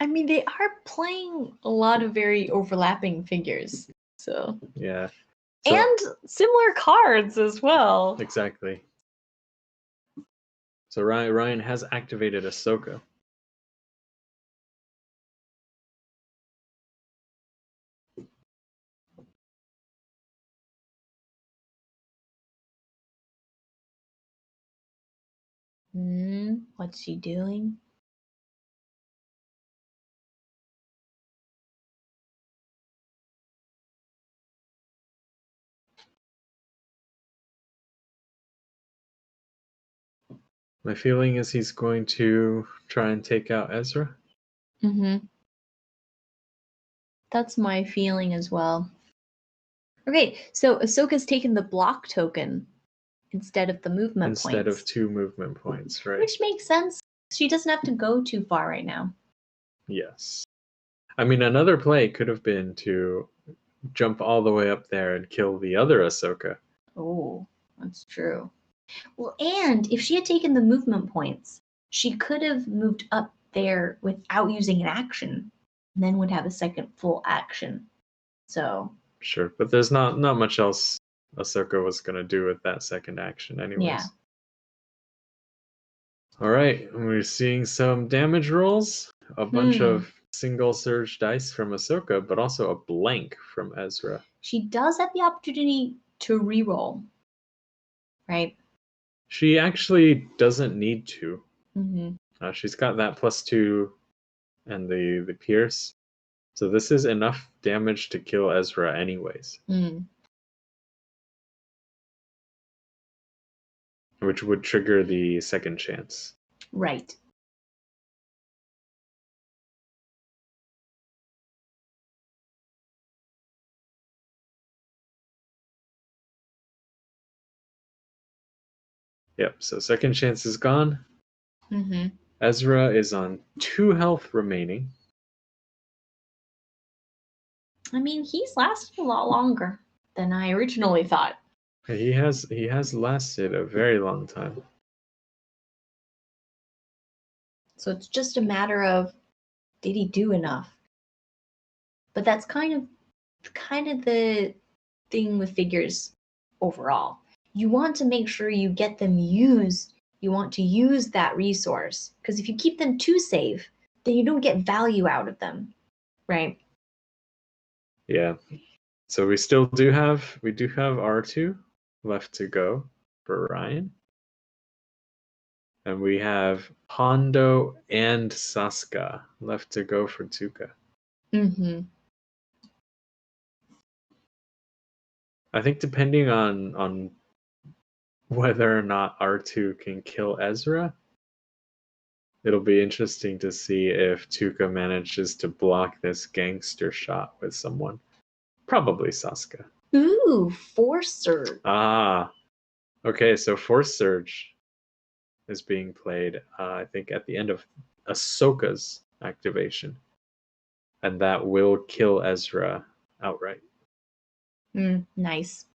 I mean, they are playing a lot of very overlapping figures. So Yeah. and similar cards as well. Exactly. So Ryan has activated Ahsoka. What's she doing? My feeling is he's going to try and take out Ezra. That's my feeling as well. Okay, so Ahsoka's taken the block token instead of the movement Instead points. of 2 movement points, right? Which makes sense. She doesn't have to go too far right now. Yes. I mean, another play could have been to jump all the way up there and kill the other Ahsoka. Oh, that's true. Well, and if she had taken the movement points, she could have moved up there without using an action, and then would have a second full action. So Sure, but there's not much else Ahsoka was going to do with that second action anyways. yeah. All right, we're seeing some damage rolls. A bunch of single surge dice from Ahsoka, but also a blank from Ezra. She does have the opportunity to reroll, right? She actually doesn't need to. Mm-hmm. She's got that +2 and the pierce. So this is enough damage to kill Ezra anyways. Which would trigger the second chance. Right. Yep, so second chance is gone. Mm-hmm. Ezra is on 2 health remaining. I mean, he's lasted a lot longer than I originally thought. He has lasted a very long time. So it's just a matter of, did he do enough? But that's kind of the thing with figures overall. You want to make sure you get them used. You want to use that resource, because if you keep them too safe, then you don't get value out of them, right? Yeah. So we do have R2 left to go for Ryan. And we have Hondo and Saska left to go for Tuuka. Mm-hmm. I think depending on whether or not R2 can kill Ezra, it'll be interesting to see if Tuuka manages to block this gangster shot with someone. Probably Saska. Ooh, Force Surge. Ah, okay, so Force Surge is being played, I think, at the end of Ahsoka's activation. And that will kill Ezra outright. Nice.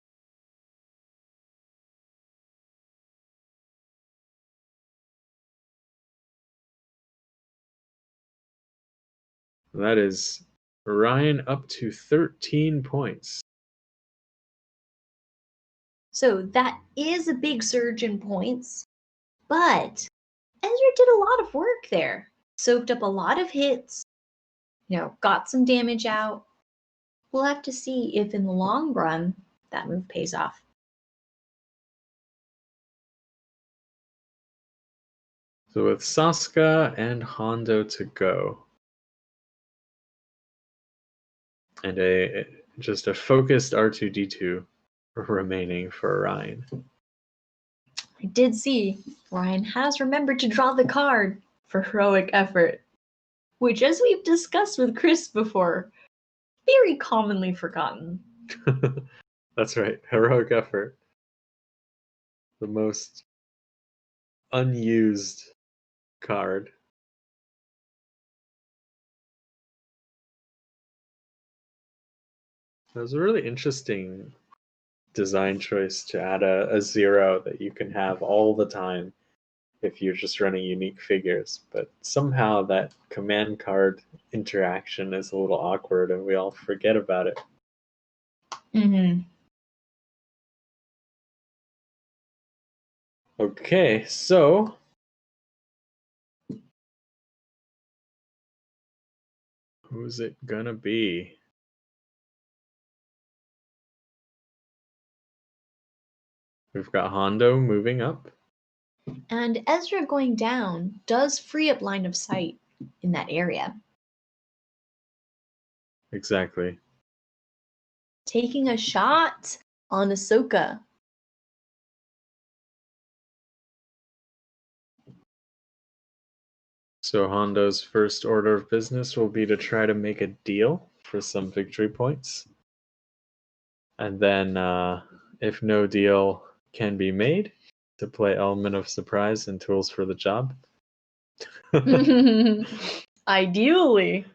That is Ryan up to 13 points. So that is a big surge in points, but Ezra did a lot of work there. Soaked up a lot of hits, got some damage out. We'll have to see if in the long run that move pays off. So with Saska and Hondo to go, and just a focused R2D2 remaining for Ryan. I did see Ryan has remembered to draw the card for heroic effort, which, as we've discussed with Chris before, very commonly forgotten. That's right, heroic effort. The most unused card. It was a really interesting design choice to add a 0 that you can have all the time if you're just running unique figures. But somehow that command card interaction is a little awkward and we all forget about it. Mm-hmm. Okay, so who's it gonna be? We've got Hondo moving up. And Ezra going down does free up line of sight in that area. Exactly. Taking a shot on Ahsoka. So Hondo's first order of business will be to try to make a deal for some victory points. And then, if no deal can be made, to play Element of Surprise and Tools for the Job. Ideally.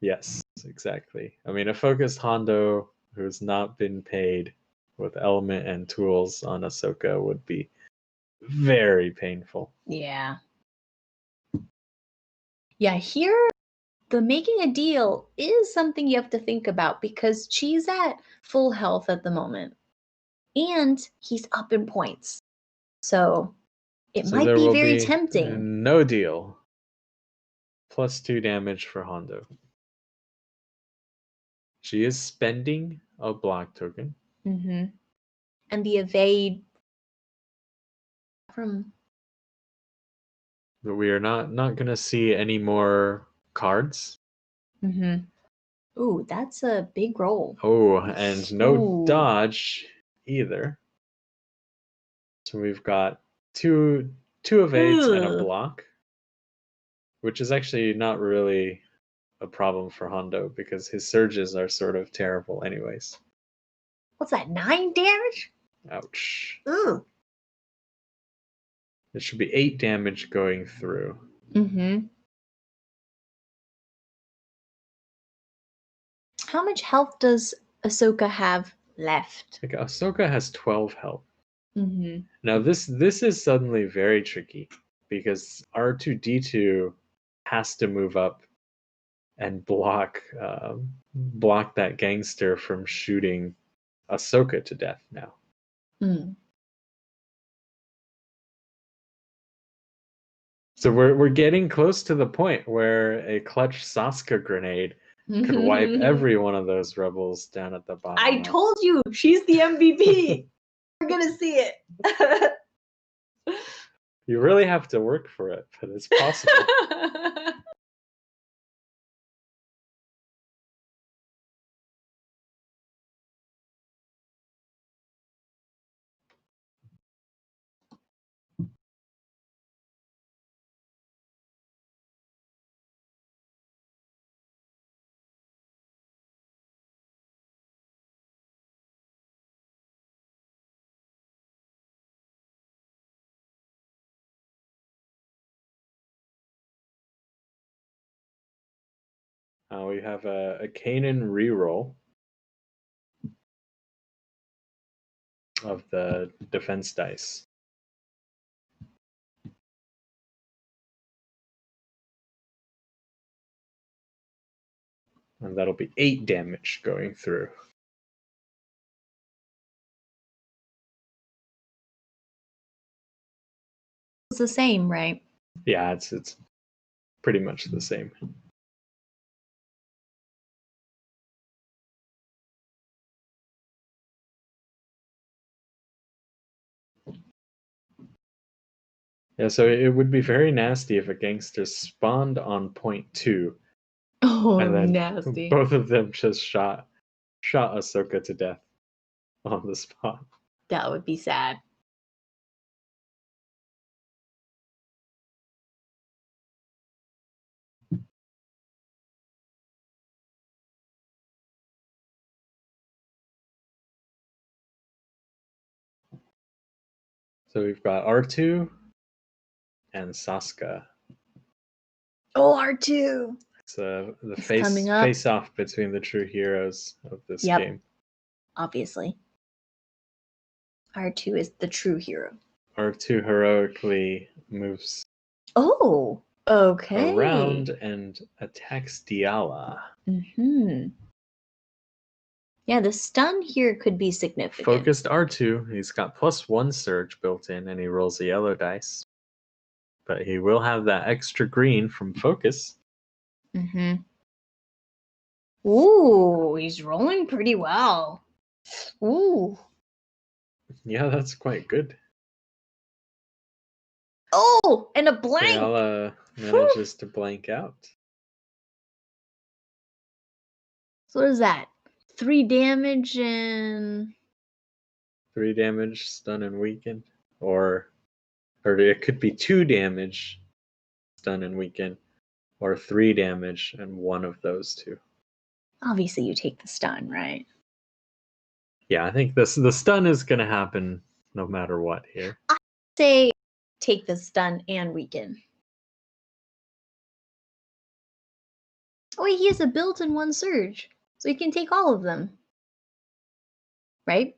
Yes, exactly. I mean, a focused Hondo who's not been paid with Element and Tools on Ahsoka would be very painful. Yeah. Yeah, here the making a deal is something you have to think about because she's at full health at the moment. And he's up in points. So it So might there be will very be tempting. no deal. +2 damage for Hondo. She is spending a block token. Mm-hmm. And the evade from But we are not gonna see any more cards. Mm-hmm. Ooh, that's a big roll. Oh, and no Ooh. dodge either. So we've got two evades and a Ugh. block, which is actually not really a problem for Hondo because his surges are sort of terrible anyways. What's that, 9 damage? Ouch. Ooh. It should be 8 damage going through. Mm-hmm. How much health does Ahsoka have left? Like Ahsoka has 12 health. Mm-hmm. Now this is suddenly very tricky because R2D2 has to move up and block that gangster from shooting Ahsoka to death now. Mm. So we're getting close to the point where a clutch Saska grenade could wipe every one of those rebels down at the bottom. I told you, she's the MVP. We're gonna see it. You really have to work for it, but it's possible. We have a Kanan reroll of the defense dice. And that'll be 8 damage going through. It's the same, right? Yeah, it's pretty much the same. Yeah, so it would be very nasty if a gangster spawned on point 2 Oh, and then nasty. both of them just shot Ahsoka to death on the spot. That would be sad. So we've got R2 and Saska. Oh, R2. It's the It's coming up. face off between the true heroes of this Yep. game. Obviously. R2 is the true hero. R2 heroically moves Okay. around and attacks Diala. Yeah, the stun here could be significant. Focused R2, he's got +1 surge built in, and he rolls a yellow dice. But he will have that extra green from focus. Ooh, he's rolling pretty well. Ooh. Yeah, that's quite good. Oh, and a blank! Diala manages to blank out. So what is that? 3 damage and... 3 damage, stun and weaken. Or it could be 2 damage, stun and weaken. Or 3 damage and one of those two. Obviously you take the stun, right? Yeah, I think the stun is going to happen no matter what here. I say take the stun and weaken. Oh wait, he has a built-in 1 surge. So he can take all of them. Right?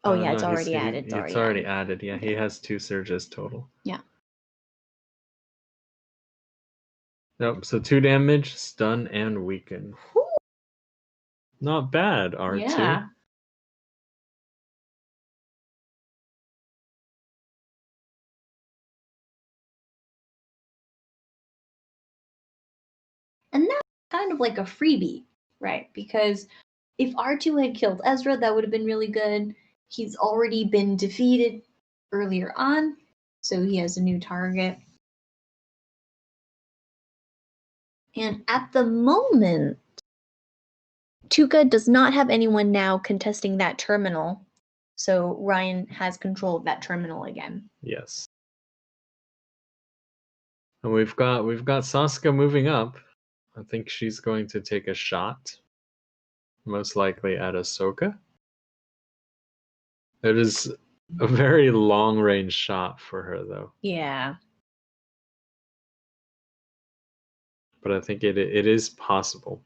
Oh yeah, no, it's already added. It's already added. Yeah, he has 2 surges total. Yeah. Yep, so 2 damage, stun, and weaken. Whew. Not bad, R2. Yeah. And that's kind of like a freebie, right? Because if R2 had killed Ezra, that would have been really good. He's already been defeated earlier on, so he has a new target. And at the moment, Tuuka does not have anyone now contesting that terminal, so Ryan has control of that terminal again. Yes. And we've got Saska moving up. I think she's going to take a shot, most likely at Ahsoka. It is a very long-range shot for her, though. Yeah. But I think it is possible.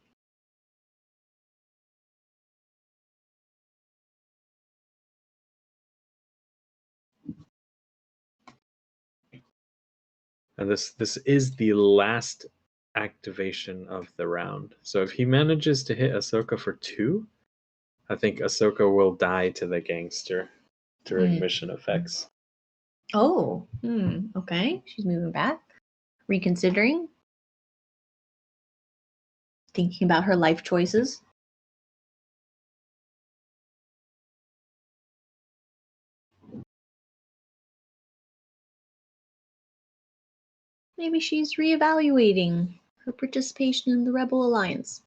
And this is the last activation of the round. So if he manages to hit Ahsoka for 2, I think Ahsoka will die to the gangster during mission effects. Oh, okay. She's moving back. Reconsidering. Thinking about her life choices. Maybe she's reevaluating her participation in the Rebel Alliance.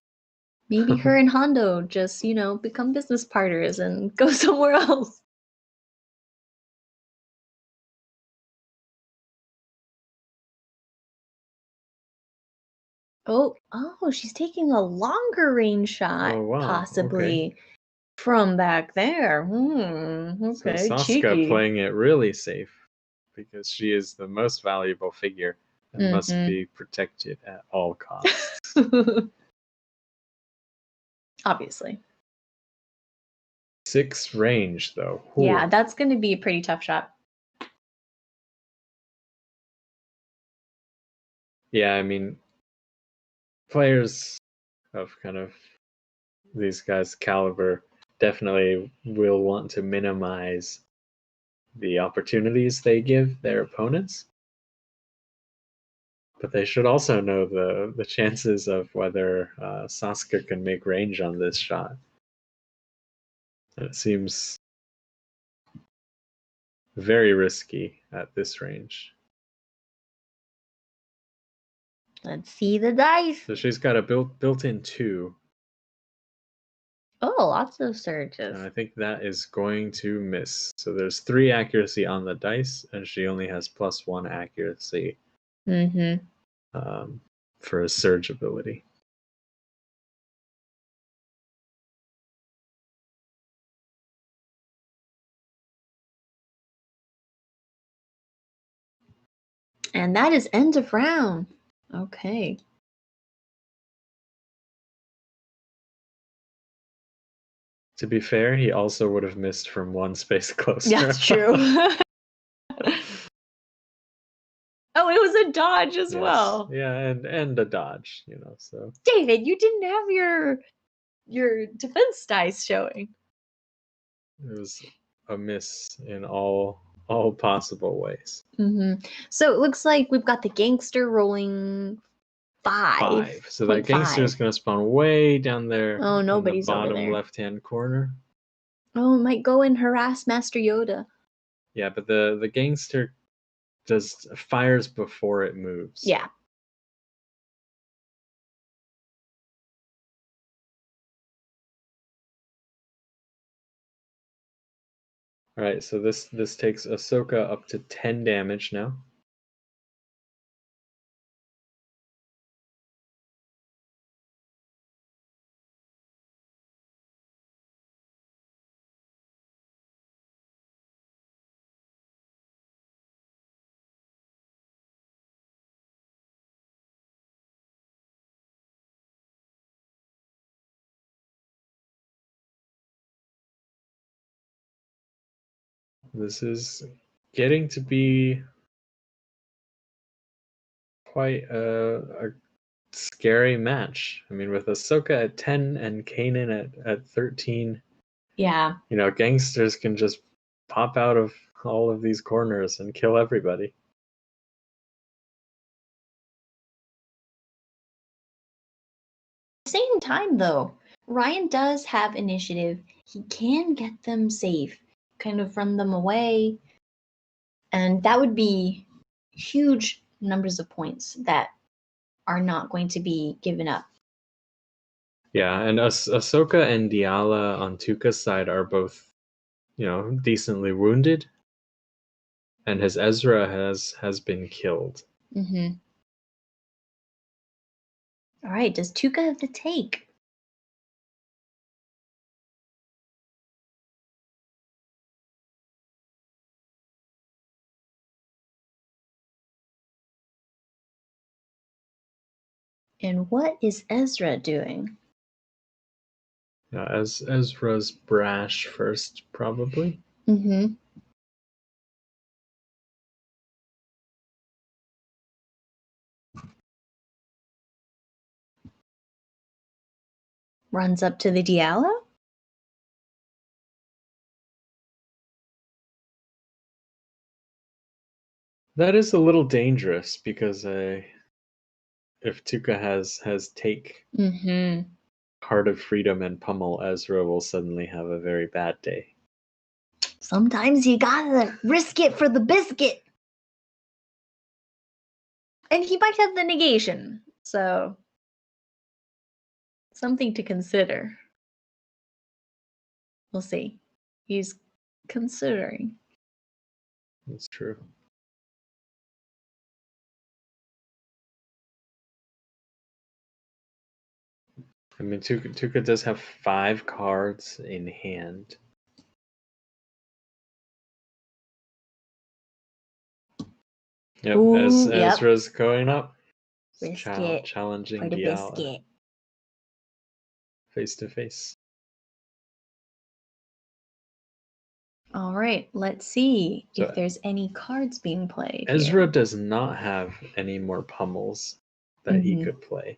Maybe her and Hondo just, become business partners and go somewhere else. Oh, she's taking a longer range shot, Oh, wow. possibly from back there. Okay, So Saska cheeky. playing it really safe because she is the most valuable figure and must be protected at all costs. Obviously. 6 range, though. Ooh. Yeah, that's going to be a pretty tough shot. Yeah, I mean, players of kind of these guys' caliber definitely will want to minimize the opportunities they give their opponents. But they should also know the chances of whether Saska can make range on this shot. And it seems very risky at this range. Let's see the dice. So she's got a built-in 2. Oh, lots of surges. And I think that is going to miss. So there's 3 accuracy on the dice, and she only has +1 accuracy for a surge ability. And that is end of round. Okay. To be fair, he also would have missed from one space closer. Yeah, that's true. Oh, it was a dodge as Yes. well. Yeah, and a dodge, so. David, you didn't have your defense dice showing. It was a miss in all possible ways. So it looks like we've got the gangster rolling 5. So that gangster is going to spawn way down there. Oh, nobody's in the over bottom there. left-hand corner. Oh, it might go and harass Master Yoda. Yeah, but the gangster just fires before it moves. Yeah. All right, so this takes Ahsoka up to 10 damage now. This is getting to be quite a scary match. I mean, with Ahsoka at 10 and Kanan at 13. Yeah. Gangsters can just pop out of all of these corners and kill everybody. At the same time, though, Ryan does have initiative. He can get them safe, kind of run them away. And that would be huge numbers of points that are not going to be given up. Yeah, and Ahsoka and Diala on Tuuka's side are both, decently wounded. And his Ezra has been killed. Mm-hmm. All right, does Tuuka have the take? And what is Ezra doing? Yeah, as Ezra's brash first, probably. Mm-hmm. Runs up to the Diala? That is a little dangerous because if Tuuka has take, Mm-hmm. Heart of Freedom and pummel, Ezra will suddenly have a very bad day. Sometimes you gotta risk it for the biscuit. And he might have the negation, so something to consider. We'll see. He's considering. That's true. I mean, Tuuka does have 5 cards in hand. Yep, Ooh, as yep. Ezra's going up. Risk it challenging for the Diala biscuit. face to face. All right, let's see So if there's any cards being played. Ezra here. does not have any more pummels that he could play.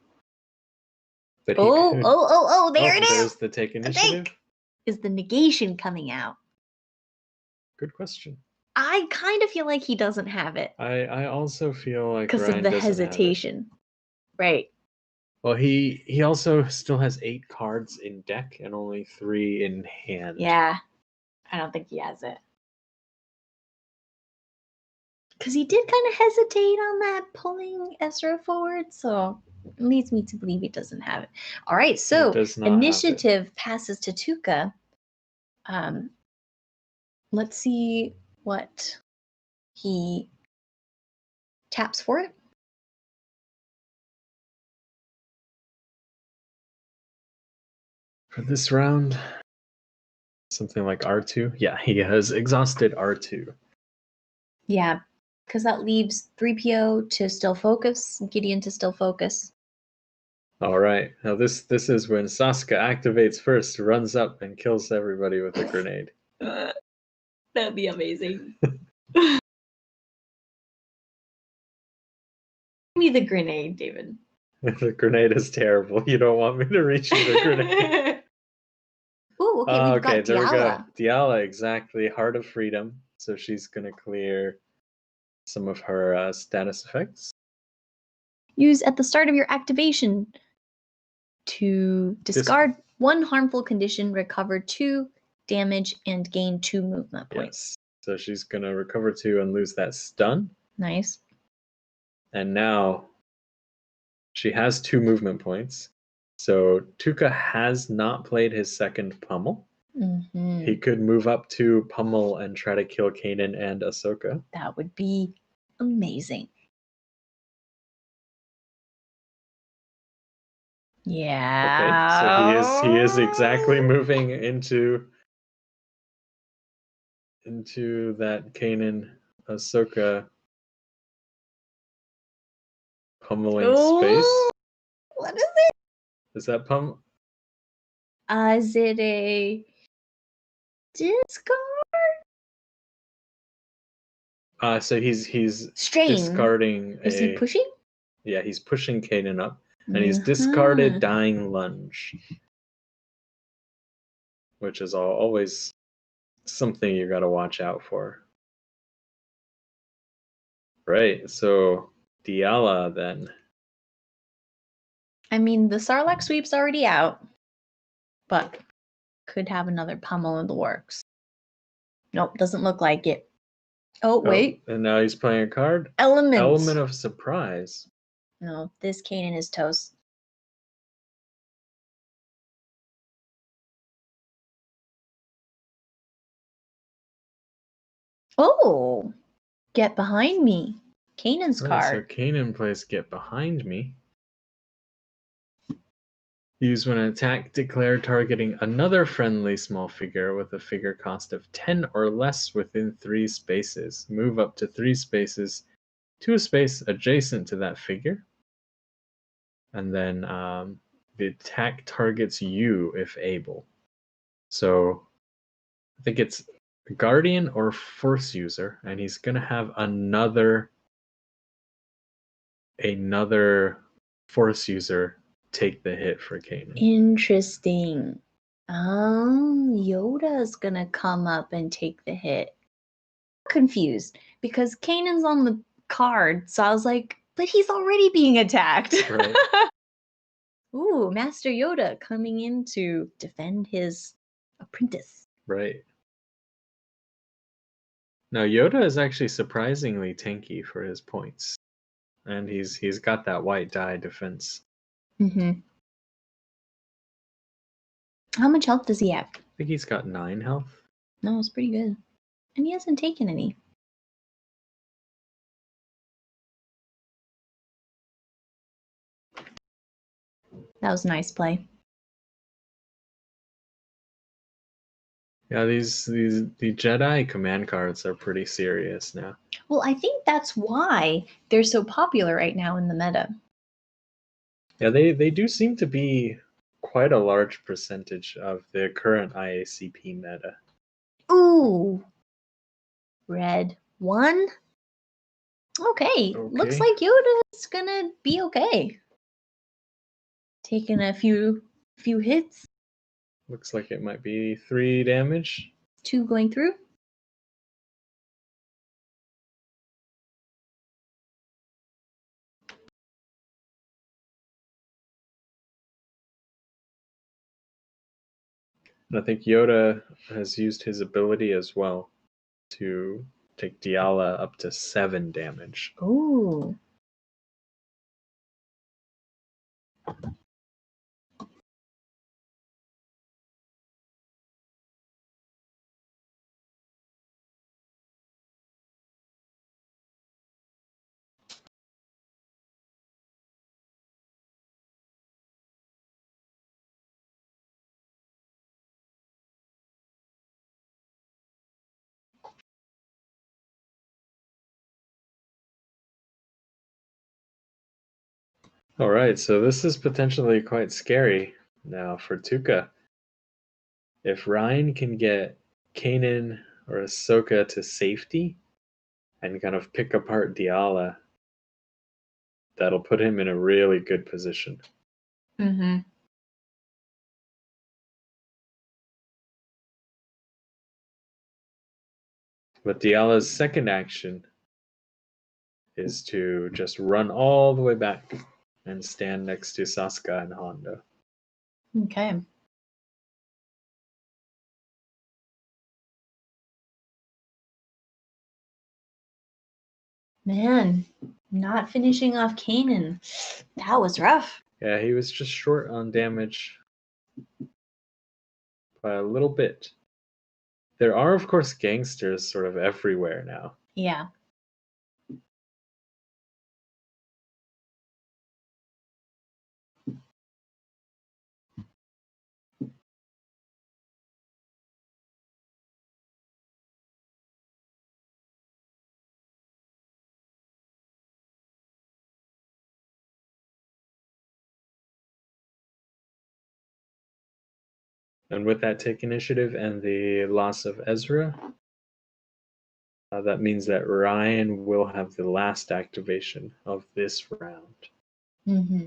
But he could. Oh, there it There's is. the take The initiative. take. Is the negation coming out? Good question. I kind of feel like he doesn't have it I also feel like because of Ryan the doesn't have it. hesitation. Right. Well, he also still has 8 cards in deck and only 3 in hand. Yeah. I don't think he has it. Because he did kind of hesitate on that pulling Ezra forward, so it leads me to believe he doesn't have it. All right, so does not have initiative passes to Tuuka. Let's see what he taps for it. For this round, something like R2. Yeah, he has exhausted R2. Yeah, because that leaves 3PO to still focus, Gideon to still focus. All right. Now this is when Saska activates first, runs up, and kills everybody with a grenade. That'd be amazing. Give me the grenade, David. The grenade is terrible. You don't want me to reach you the grenade. Ooh, okay, we've got there we go. Diala. Diala, exactly. Heart of Freedom. So she's gonna clear some of her status effects. Use at the start of your activation to discard one harmful condition, recover 2 damage, and gain 2 movement points. Yes. So she's gonna recover 2 and lose that stun. Nice. And now she has 2 movement points. So Tuuka has not played his second pummel. Mm-hmm. He could move up to pummel and try to kill Kanan and Ahsoka. That would be amazing. Yeah. Okay, so he is exactly moving into that Kanan Ahsoka pummeling space. What is it? Is that pummel? Is it a discard? So he's Strain. discarding Is he pushing? Yeah, he's pushing Kanan up, and he's discarded Uh-huh. Dying Lunge, which is always something you got to watch out for. Right. So Diala then. I mean, the Sarlacc sweep's already out, but could have another pummel in the works. Nope, doesn't look like it. Oh, wait. And now he's playing a card. Element. Element of Surprise. No, this Kanan is toast. Oh, get behind me. Kanan's Right, so card. Kanan plays Get Behind Me. Use when an attack declared targeting another friendly small figure with a figure cost of 10 or less within 3 spaces. Move up to 3 spaces to a space adjacent to that figure. And then the attack targets you if able. So I think it's Guardian or Force user, and he's going to have another Force user take the hit for Kanan. Interesting. Yoda's gonna come up and take the hit. Confused because Kanan's on the card, so I was like, but he's already being attacked. Right. Ooh, Master Yoda coming in to defend his apprentice. Right. Now Yoda is actually surprisingly tanky for his points, and he's got that white die defense. Mm-hmm. How much health does he have? I think he's got 9 health. No, it's pretty good, and he hasn't taken any. That was a nice play. Yeah, the Jedi command cards are pretty serious now. Well, I think that's why they're so popular right now in the meta. Yeah, they do seem to be quite a large percentage of the current IACP meta. Ooh. Red 1. Okay. Looks like Yoda's gonna be okay. Taking a few hits. Looks like it might be 3 damage. 2 going through. And I think Yoda has used his ability as well to take Diala up to 7 damage. Ooh. All right, so this is potentially quite scary now for Tuka. If Ryan can get Kanan or Ahsoka to safety and kind of pick apart Diala, that'll put him in a really good position. Mm-hmm. But Diala's second action is to just run all the way back and stand next to Saska and Hondo. Okay. Man, not finishing off Kanan. That was rough. Yeah, he was just short on damage by a little bit. There are, of course, gangsters sort of everywhere now. Yeah. And with that take initiative and the loss of Ezra, that means that Ryan will have the last activation of this round. Mm-hmm.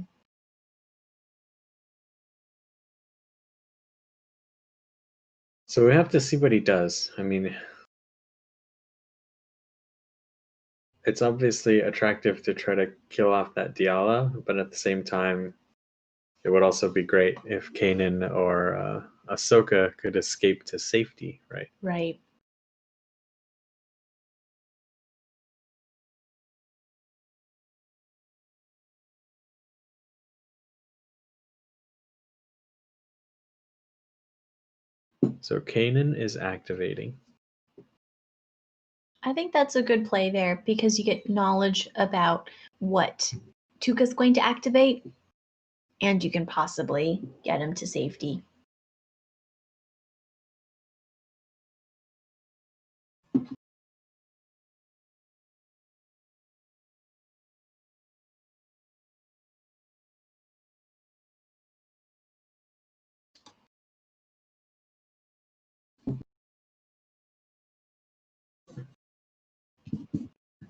So we have to see what he does. I mean, it's obviously attractive to try to kill off that Diala, but at the same time, it would also be great if Kanan or Ahsoka could escape to safety, right? Right. So Kanan is activating. I think that's a good play there because you get knowledge about what Tuka's going to activate, and you can possibly get him to safety.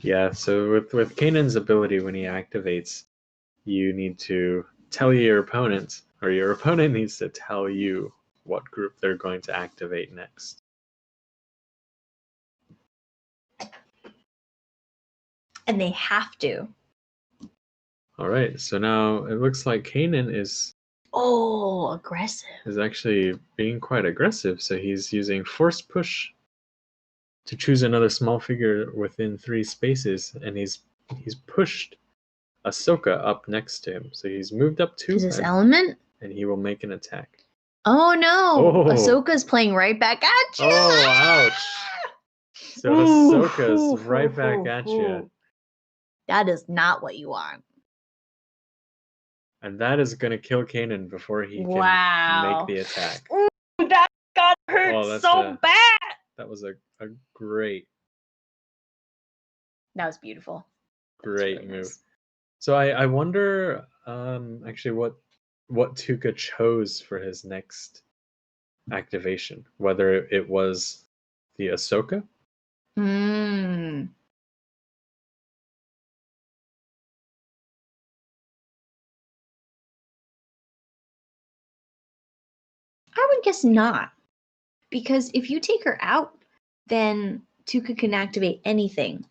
Yeah, so with Kanan's ability when he activates, you need to tell your opponent, or your opponent needs to tell you what group they're going to activate next. And they have to. All right, so now it looks like Kanan is Aggressive. actually being quite aggressive. So he's using force push to choose another small figure within 3 spaces, and he's pushed Ahsoka up next to him. So he's moved up 2 Is this element? and he will make an attack. Oh no! Oh. Ahsoka's playing right back at you! Oh, ouch! So Ahsoka's right back at you. That is not what you want. And that is going to kill Kanan before he can make the attack. Ooh, that got hurt bad! That was a great, That was beautiful. great really move. nice. So I wonder actually what Tuka chose for his next activation. Whether it was the Ahsoka. Hmm. I would guess not. Because if you take her out, then Tuka can activate anything,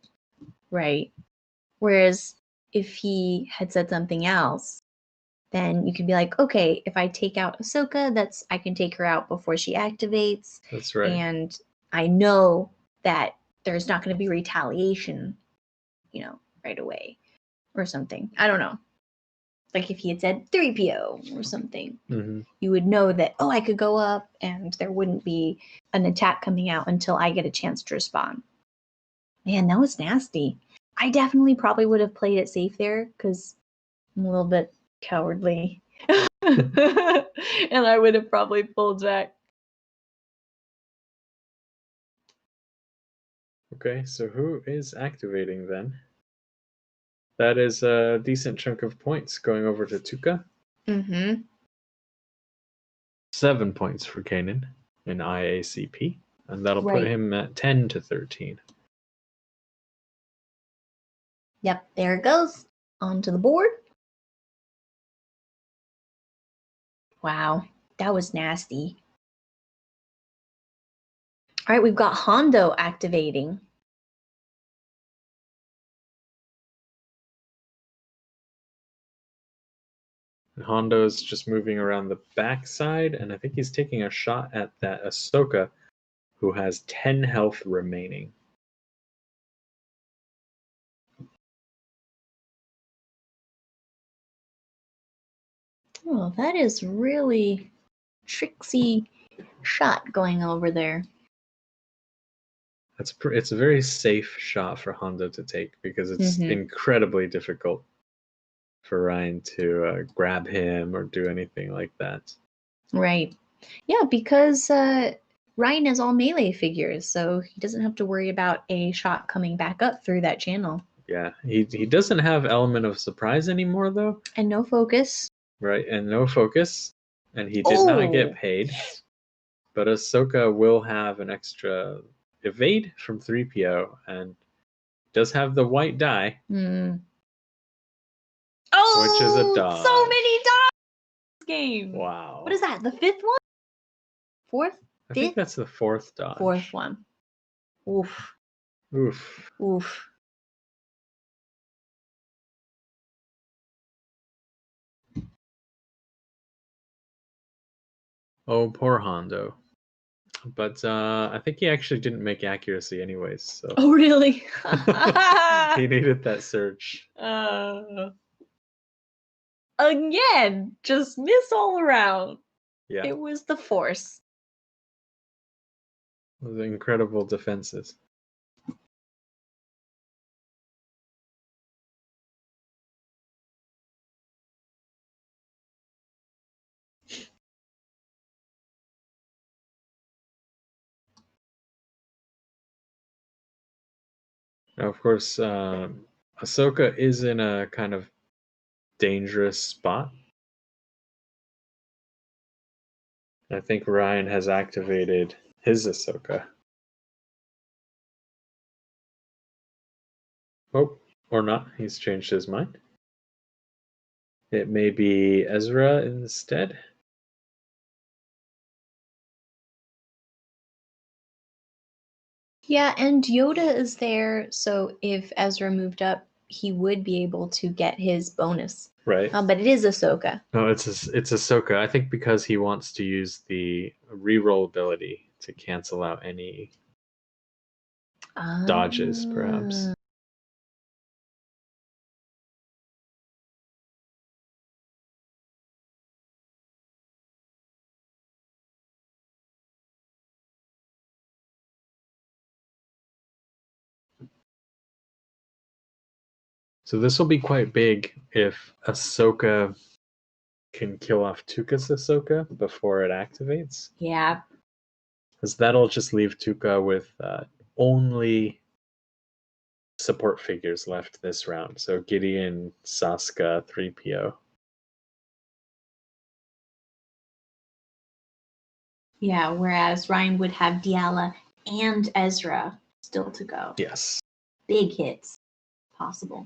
right? Whereas if he had said something else, then you could be like, okay, if I take out Ahsoka, I can take her out before she activates. That's right. And I know that there's not going to be retaliation, right away or something. I don't know. Like if he had said 3PO or something, you would know that, I could go up and there wouldn't be an attack coming out until I get a chance to respond. Man, that was nasty. I definitely probably would have played it safe there because I'm a little bit cowardly. And I would have probably pulled back. Okay, so who is activating then? That is a decent chunk of points going over to Tuuka. Mm-hmm. 7 points for Kanan in IACP, and that'll put Right. him at 10 to 13. Yep, there it goes. Onto the board. Wow, that was nasty. All right, we've got Hondo activating. And Hondo is just moving around the backside, and I think he's taking a shot at that Ahsoka, who has 10 health remaining. Oh, that is really tricksy shot going over there. It's a very safe shot for Hondo to take because it's incredibly difficult for Ryan to grab him or do anything like that. Right. Yeah, because Ryan has all melee figures, so he doesn't have to worry about a shot coming back up through that channel. Yeah, he doesn't have element of surprise anymore though. And no focus. Right, and no focus, and he did not get paid. But Ahsoka will have an extra evade from 3PO and does have the white die. Oh, which is a dodge. So many dodge game. Wow. What is that? The fifth one? Fourth? I think Fifth? that's the fourth dodge. Fourth one. Oof. Oof. Oof. Oh, poor Hondo. But I think he actually didn't make accuracy anyways, so. Oh, really? He needed that surge. Again, just miss all around. Yeah. It was the force. The incredible defenses. Now, of course, Ahsoka is in a kind of dangerous spot. I think Ryan has activated his Ahsoka. Oh, or not. He's changed his mind. It may be Ezra instead. Yeah, and Yoda is there, so if Ezra moved up, he would be able to get his bonus. Right. But it is Ahsoka. No, it's Ahsoka. I think because he wants to use the reroll ability to cancel out any dodges, perhaps. So this will be quite big if Ahsoka can kill off Tuuka's Ahsoka before it activates. Yeah. Because that'll just leave Tuuka with only support figures left this round. So Gideon, Saska, 3PO. Yeah, whereas Ryan would have Diala and Ezra still to go. Yes. Big hits possible.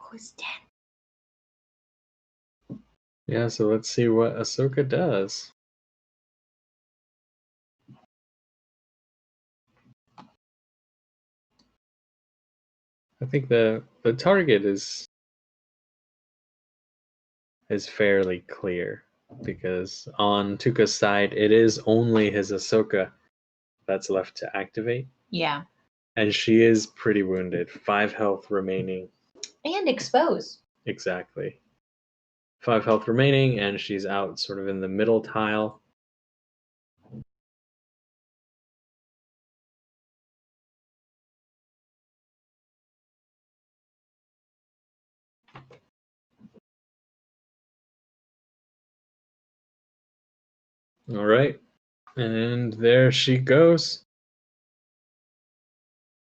Oh, it's 10. Yeah, so let's see what Ahsoka does. I think the target is is fairly clear, because on Tuuka's side, it is only his Ahsoka that's left to activate. Yeah. And she is pretty wounded. 5 health remaining. And expose. Exactly. 5 health remaining, and she's out sort of in the middle tile. All right. And there she goes.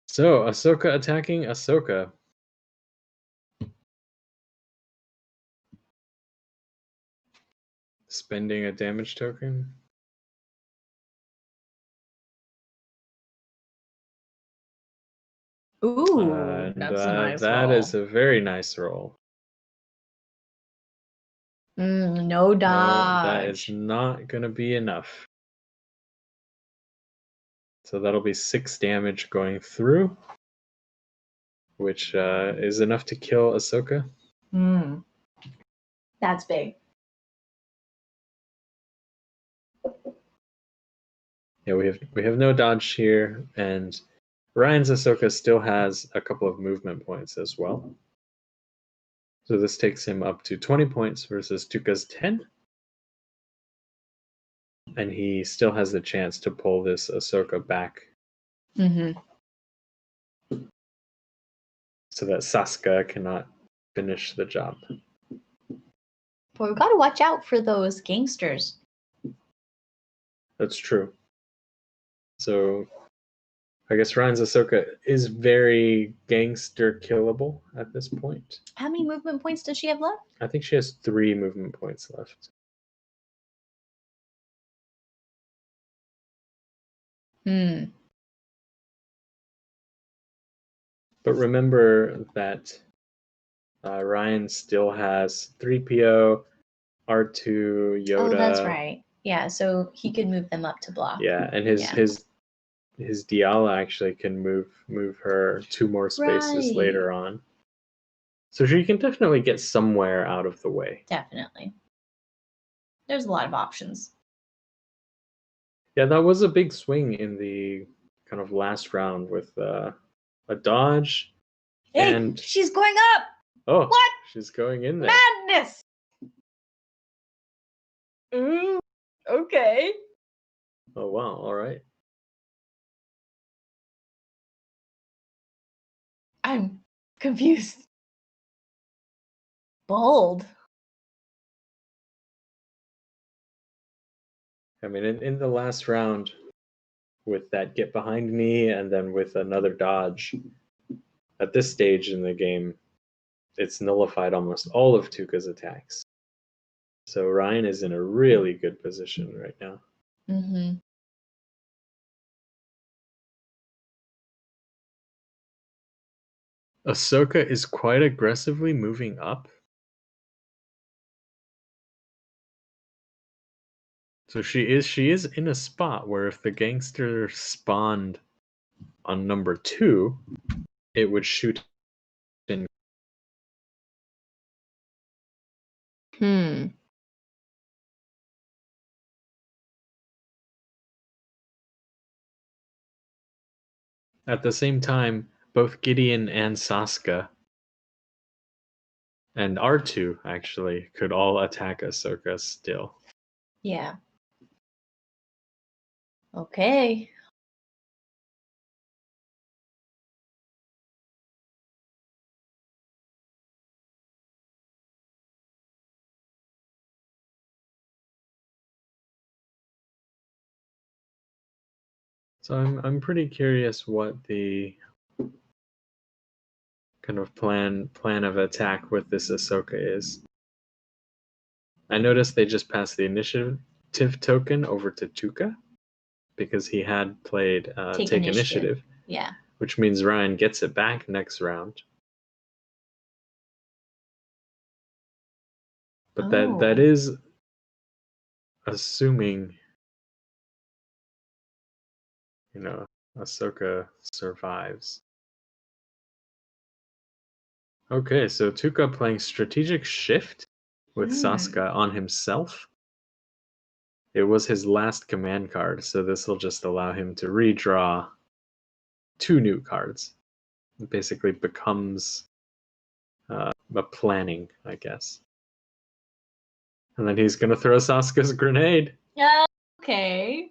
So, Ahsoka attacking Ahsoka. Spending a damage token. Ooh, And that's a nice that roll. is a very nice roll. No dodge. No, that is not going to be enough. So that'll be 6 damage going through, which is enough to kill Ahsoka. That's big. Yeah, we have no dodge here, and Ryan's Ahsoka still has a couple of movement points as well. So this takes him up to 20 points versus Tuuka's 10. And he still has the chance to pull this Ahsoka back so that Saska cannot finish the job. But we've got to watch out for those gangsters. That's true. So I guess Ryan's Ahsoka is very gangster killable at this point. How many movement points does she have left? I think she has 3 movement points left. But remember that Ryan still has 3PO, R2, Yoda. Oh, that's right. Yeah, so he could move them up to block. Yeah, and his Diala actually can move her 2 more spaces Right. later on. So she can definitely get somewhere out of the way. Definitely. There's a lot of options. Yeah, that was a big swing in the kind of last round with a dodge. Hey, and she's going up! Oh, What? She's going in there. Madness! Ooh, okay. Oh, wow, all right. I'm confused. Bold. I mean, in the last round, with that get behind me and then with another dodge, at this stage in the game, it's nullified almost all of Tuuka's attacks. So Ryan is in a really good position right now. Ahsoka is quite aggressively moving up. So she is in a spot where if the gangster spawned on number 2, it would shoot in. At the same time, both Gideon and Saska and R2 actually could all attack Ahsoka still. Yeah. Okay. So I'm pretty curious what the kind of plan of attack with this Ahsoka is. I noticed they just passed the initiative token over to Tuuka because he had played Take Initiative. Yeah. Which means Ryan gets it back next round. But that is assuming, Ahsoka survives. Okay, so Tuuka playing Strategic Shift. with Saska on himself. It was his last command card, so this will just allow him to redraw 2 new cards. It basically becomes a planning, I guess. And then he's going to throw Saska's grenade. Okay.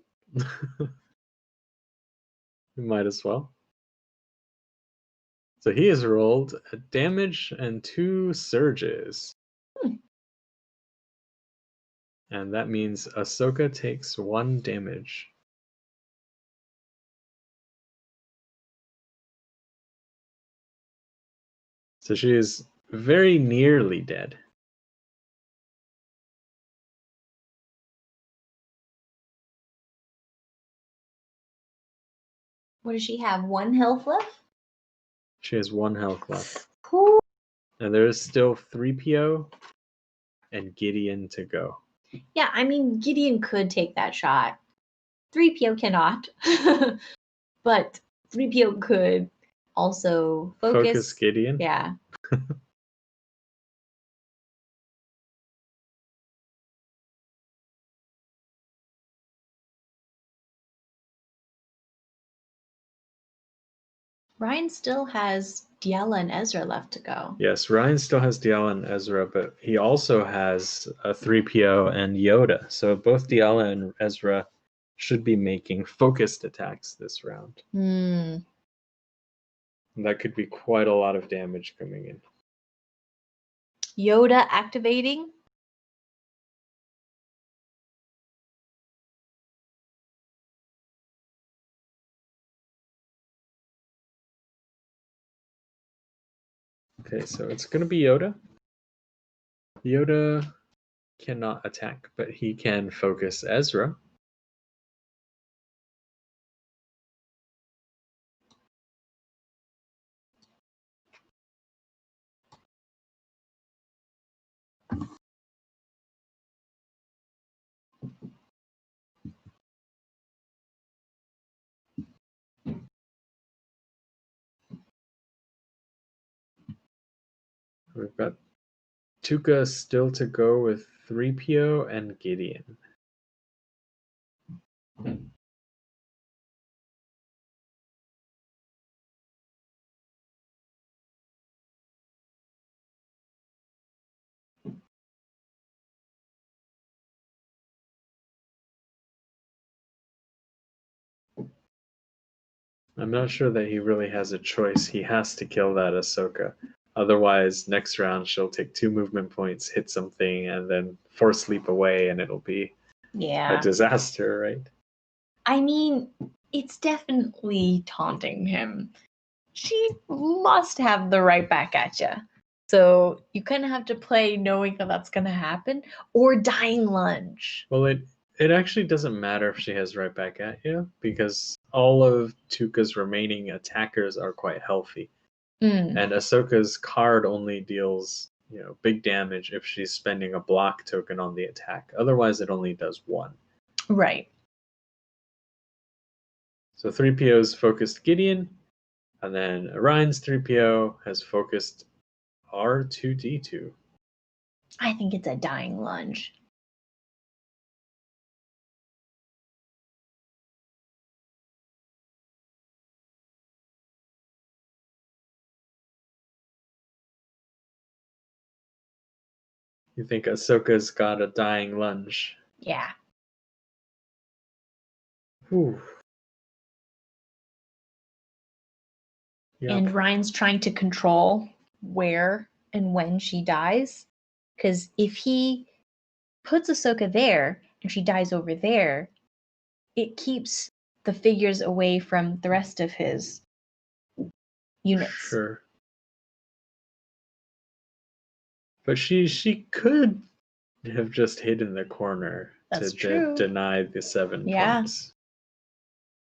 We might as well. So he has rolled a damage and 2 surges. And that means Ahsoka takes 1 damage. So she is very nearly dead. What does she have? 1 health left? She has 1 health left. Cool. And there is still 3PO and Gideon to go. Yeah, I mean, Gideon could take that shot. 3PO cannot. But 3PO could also focus. Gideon? Yeah. Ryan still has Diala and Ezra left to go. Yes, Ryan still has Diala and Ezra, but he also has a 3PO and Yoda. So both Diala and Ezra should be making focused attacks this round. And that could be quite a lot of damage coming in. Yoda activating. Okay, so it's going to be Yoda. Yoda cannot attack, but he can focus Ezra. We've got Tuuka still to go with 3PO and Gideon. I'm not sure that he really has a choice. He has to kill that Ahsoka. Otherwise, next round she'll take 2 movement points, hit something, and then force leap away, and it'll be a disaster, right? I mean, it's definitely taunting him. She must have the right back at you. So you kind of have to play knowing that that's going to happen, or dying lunge. Well, it actually doesn't matter if she has right back at you, because all of Tuuka's remaining attackers are quite healthy. And Ahsoka's card only deals, big damage if she's spending a block token on the attack. Otherwise, it only does 1. Right. So 3PO's focused Gideon, and then Orion's 3PO has focused R2D2. I think it's a dying lunge. You think Ahsoka's got a dying lunge? Yeah. Whew. Yep. And Ryan's trying to control where and when she dies. Because if he puts Ahsoka there and she dies over there, it keeps the figures away from the rest of his units. Sure. But she could have just hid in the corner to deny the 7 points.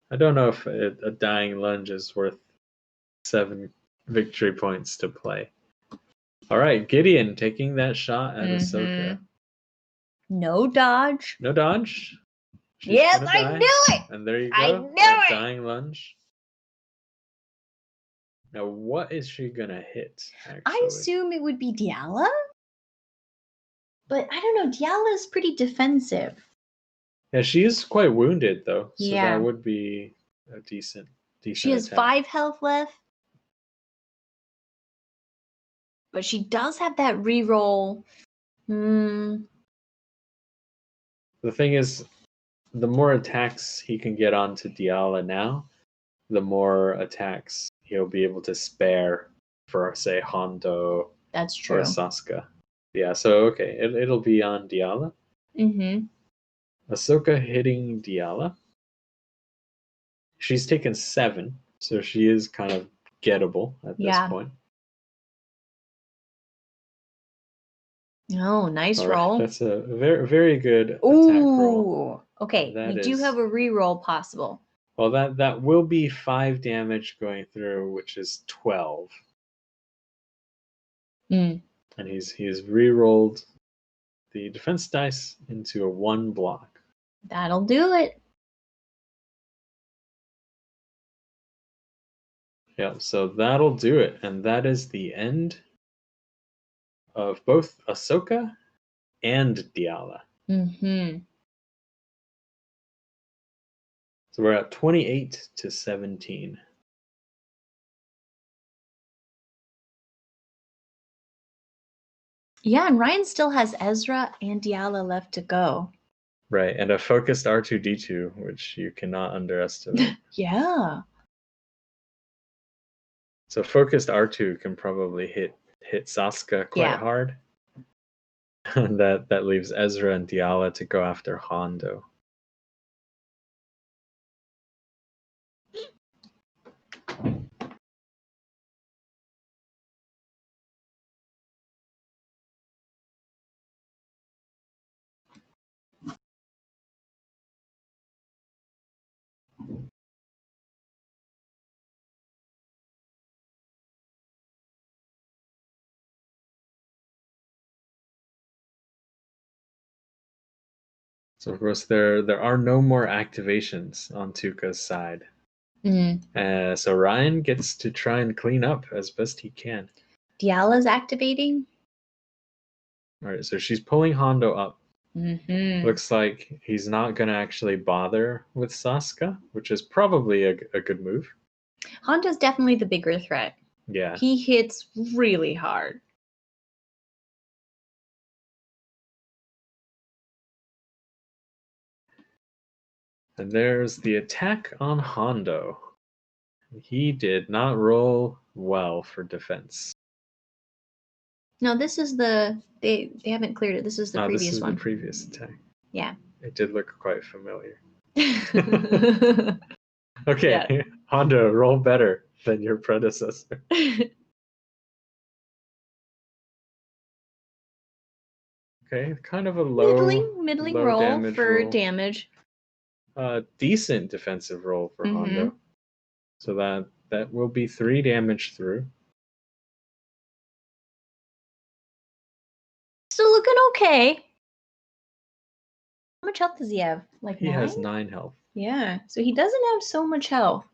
I don't know if a dying lunge is worth 7 victory points to play. All right, Gideon taking that shot at Ahsoka. No dodge. No dodge. She's yes, I knew it. And there you go. I knew it. Dying lunge. Now, what is she gonna hit? Actually, I assume it would be Diala. But I don't know, Diala is pretty defensive. Yeah, she is quite wounded though, so Yeah. that would be a decent She has attack. 5 health left. But she does have that reroll. The thing is, the more attacks he can get onto Diala now, the more attacks he'll be able to spare for, say, Hondo That's or true. Saska. Yeah, so okay, it'll be on Diala. Mm-hmm. Ahsoka hitting Diala. She's taken 7, so she is kind of gettable at this point. Oh, nice All right, roll. that's a very, very good attack roll. Ooh. Okay, That you do is- have a reroll possible. Well, that will be 5 damage going through, which is 12. Mm. And he's re-rolled the defense dice into a 1 block. That'll do it. Yeah, so that'll do it, and that is the end of both Ahsoka and Diala. Mm-hmm. So we're at 28-17. Yeah, and Ryan still has Ezra and Diala left to go. Right, and a focused R2D2, which you cannot underestimate. Yeah. So focused R2 can probably hit Saska quite hard. And that leaves Ezra and Diala to go after Hondo. So of course there are no more activations on Tuuka's side. So Ryan gets to try and clean up as best he can. Diala's activating. All right, so she's pulling Hondo up. Mm-hmm. Looks like he's not going to actually bother with Saska, which is probably a good move. Hondo's definitely the bigger threat. Yeah. He hits really hard. And there's the attack on Hondo. He did not roll well for defense. No, this is the they haven't cleared it. This is the previous This is one. the previous attack. Yeah. It did look quite familiar. Okay. Okay, Hondo, roll better than your predecessor. Okay, kind of a middling low roll damage for roll. damage. Decent defensive roll for Hondo. So that will be 3 damage through. Still looking okay. How much health does he have? Like He 9? has 9 health. Yeah, so he doesn't have so much health.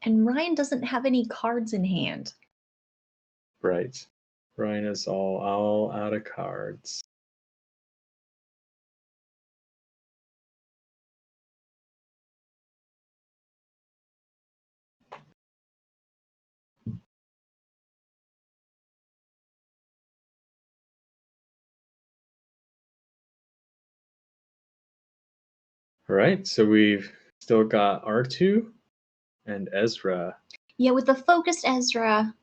And Ryan doesn't have any cards in hand. Right. Ryan is all out of cards. All right, so we've still got R2 and Ezra. Yeah, with the focused Ezra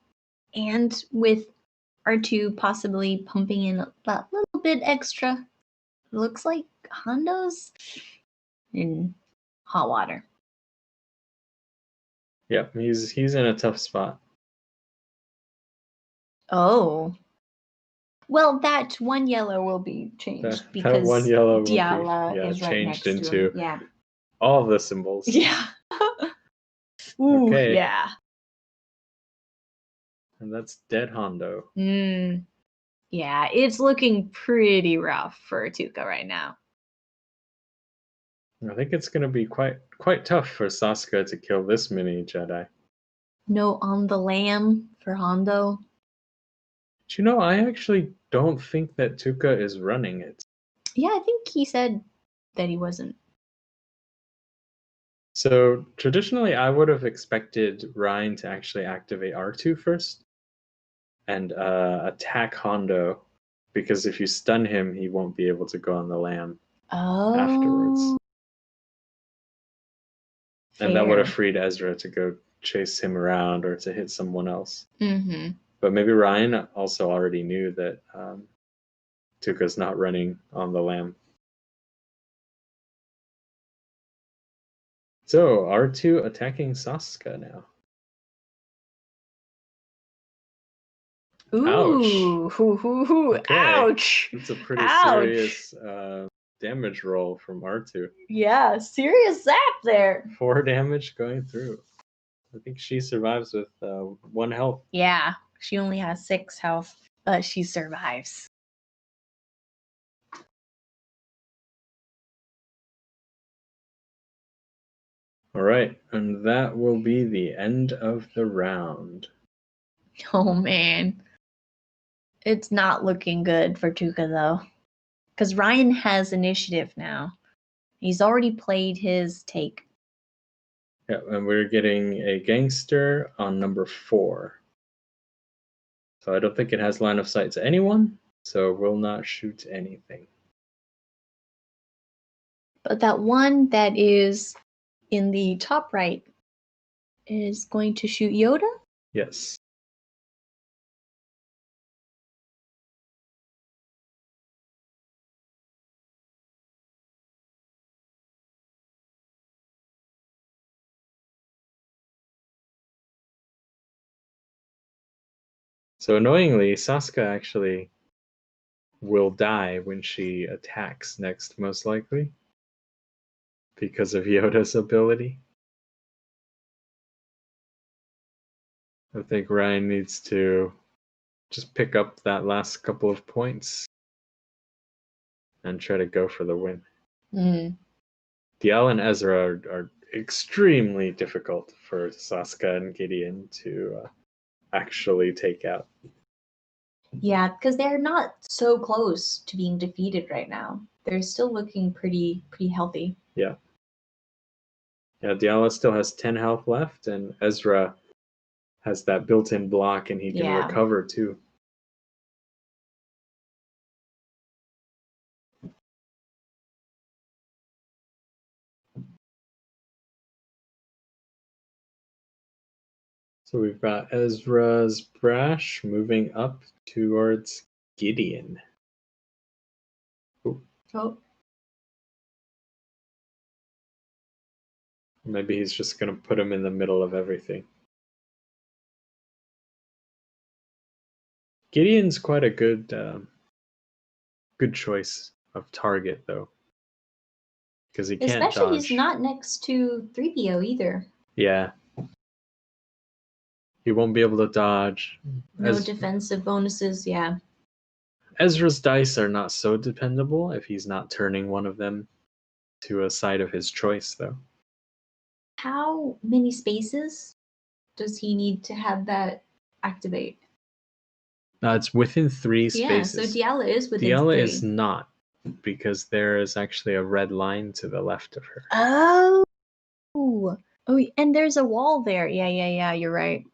and with R2 possibly pumping in that little bit extra. It looks like Hondo's in hot water. Yep, he's in a tough spot. Oh. Well, that one yellow will be changed because that one yellow will Diala be is right changed next to into him. Yeah. all the symbols. Yeah. Ooh, Okay. yeah. And that's dead Hondo. Yeah, it's looking pretty rough for Tuuka right now. I think it's going to be quite tough for Saska to kill this many Jedi. No on the lam for Hondo. But you know, I actually don't think that Tuuka is running it. Yeah, I think he said that he wasn't. So traditionally, I would have expected Ryan to actually activate R2 first and attack Hondo, because if you stun him, he won't be able to go on the lam afterwards. Oh, And that would have fair. freed Ezra to go chase him around or to hit someone else. Mm-hmm. But maybe Ryan also already knew that Tuka's not running on the lam. So R2 attacking Saska now. Ooh, Ouch. hoo, hoo, hoo. Okay. Ouch. It's a pretty Ouch. serious damage roll from R2. Yeah, serious zap there. 4 damage going through. I think she survives with 1 health. Yeah, she only has 6 health, but she survives. All right, and that will be the end of the round. Oh man. It's not looking good for Tuuka though. Because Ryan has initiative now. He's already played his take. Yeah, and we're getting a gangster on number 4. So I don't think it has line of sight to anyone, so will not shoot anything. But that one that is in the top right is going to shoot Yoda? Yes. So annoyingly, Saska actually will die when she attacks next, most likely, because of Yoda's ability. I think Ryan needs to just pick up that last couple of points and try to go for the win. Mm. Dial and Ezra are extremely difficult for Saska and Gideon to actually take out. Yeah, because they're not so close to being defeated right now. They're still looking pretty healthy. Yeah. Yeah, Diala still has 10 health left, and Ezra has that built-in block, and he can Yeah. recover too. So we've got Ezra's Brash moving up towards Gideon. Ooh, Oh, maybe he's just going to put him in the middle of everything. Gideon's quite a good choice of target, though, because he can't especially dodge. he's not next to 3PO either. Yeah. He won't be able to dodge. No defensive bonuses, yeah. Ezra's dice are not so dependable if he's not turning one of them to a side of his choice, though. How many spaces does he need to have that activate? It's within 3 Yeah, so spaces. Diala is within Diala 3. is not, because there is actually a red line to the left of her. Oh. Oh, and there's a wall there. Yeah, you're right.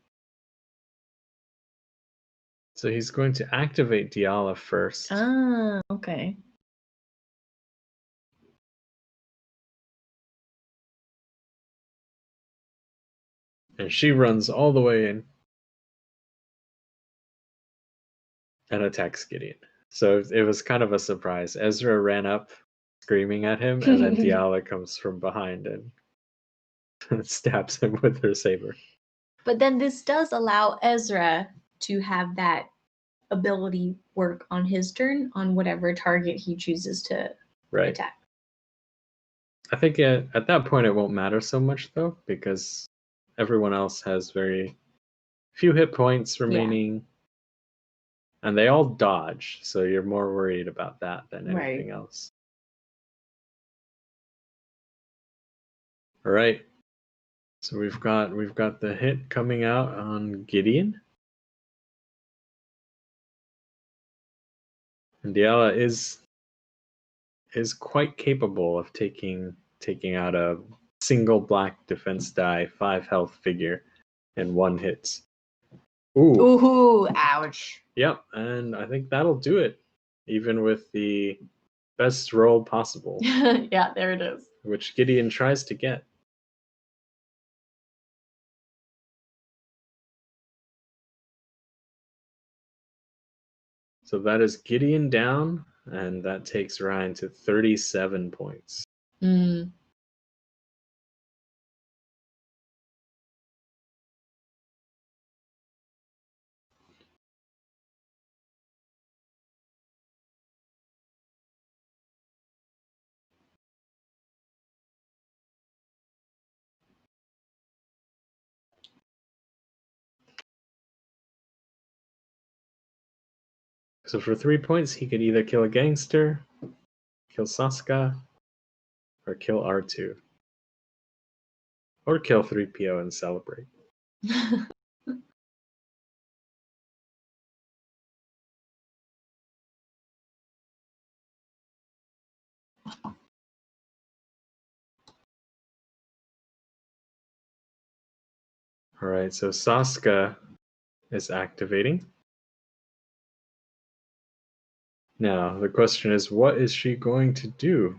So he's going to activate Diala first. Ah, okay. And she runs all the way in and attacks Gideon. So it was kind of a surprise. Ezra ran up screaming at him, and then Diala comes from behind and stabs him with her saber. But then this does allow Ezra to have that ability work on his turn on whatever target he chooses to attack. I think at that point it won't matter so much, though, because everyone else has very few hit points remaining. And they all dodge, so you're more worried about that than anything else. All right. So we've got the hit coming out on Gideon. And Diala is quite capable of taking out a single black defense die, 5 health figure, and 1 hit. Ooh. Ooh, ouch. Yep, and I think that'll do it, even with the best roll possible, Yeah, there it is. which Gideon tries to get. So that is Gideon down, and that takes Ryan to 37 points. Mm. So for 3 points, he could either kill a gangster, kill Saska, or kill R2. Or kill 3PO and celebrate. Alright, so Saska is activating. Now, the question is, what is she going to do?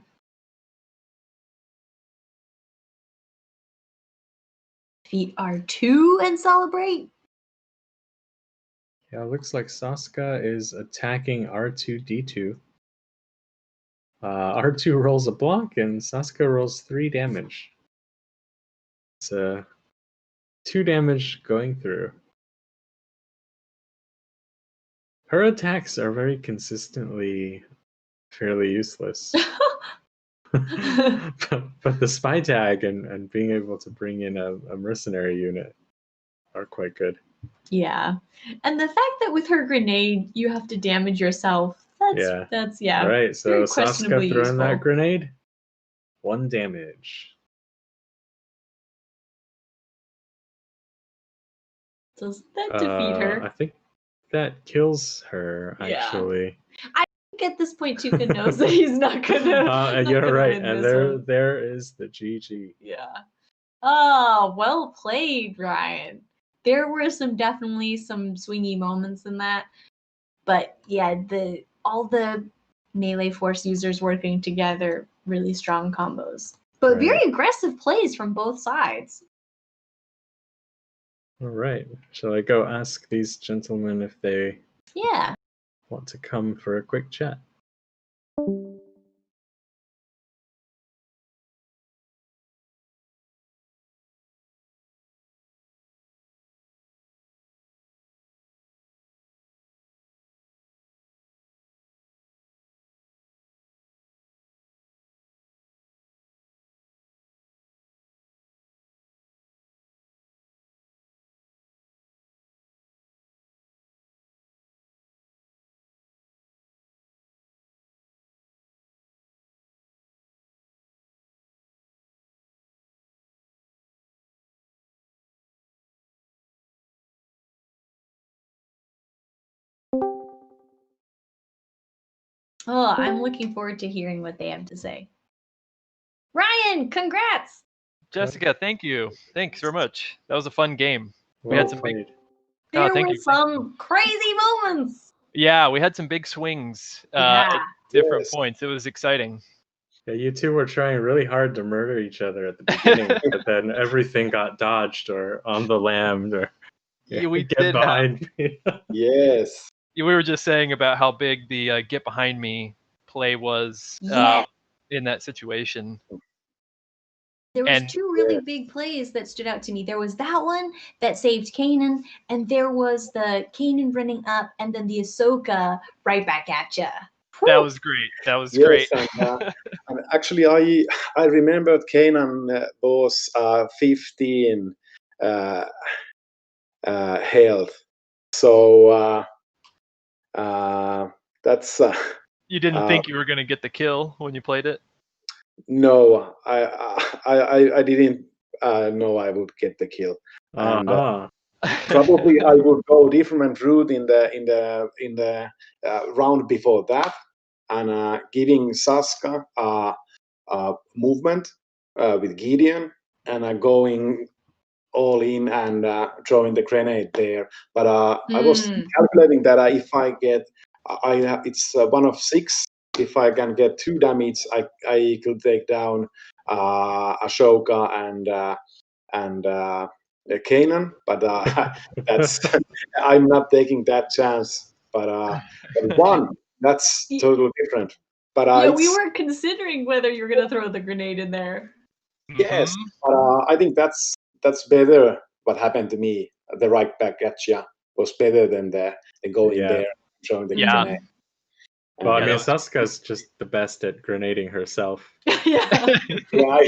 Defeat R2 and celebrate? Yeah, it looks like Saska is attacking R2D2. R2 rolls a block, and Saska rolls 3 damage. It's 2 damage going through. Her attacks are very consistently fairly useless. but the spy tag and being able to bring in a mercenary unit are quite good. Yeah. And the fact that with her grenade you have to damage yourself, that's All right, so very Saska questionably throwing useful. that grenade. 1 damage. Does that defeat her? I think that kills her, Yeah. actually. I think at this point Tuuka knows that he's not gonna You're gonna right, win and this one. there is the GG. Yeah. Oh, well played, Ryan. There were definitely some swingy moments in that. But yeah, all the melee force users working together, really strong combos. But Right. very aggressive plays from both sides. All right. Shall I go ask these gentlemen if they want to come for a quick chat? Oh, I'm looking forward to hearing what they have to say. Ryan, congrats! Jessica, thank you. Thanks very much. That was a fun game. We Well had some played. There thank were you. some crazy moments. Yeah, we had some big swings Yeah. at different Yes. points. It was exciting. Yeah, you two were trying really hard to murder each other at the beginning, but then everything got dodged or on the lammed or Yeah, we get did have. behind me. Yes. We were just saying about how big the get behind me play was Yeah. in that situation. There was And- 2 really big plays that stood out to me. There was that one that saved Kanan, and there was the Kanan running up and then the Ahsoka right back at ya. That was great. That was Yes, great. and actually, I remembered Kanan was 15 health, so that's. You didn't think you were going to get the kill when you played it? No, I didn't know I would get the kill, and Uh-huh. probably I would go different route in the round before that, and giving Saska movement with Gideon, and going all in and throwing the grenade there. But I was calculating that if I get, it's one of six. If I can get 2 damage, I could take down Ashoka and Kanan. But that's I'm not taking that chance. But one, that's totally different. But Yeah, we it's were considering whether you were gonna throw the grenade in there. yes. Mhm. But I think that's better. What happened to me, the right back gotcha was better than the going Yeah. there, showing the Yeah. grenade. Well, I And, Yeah, mean, that was Saska's just the best at grenading herself. Yeah. yeah,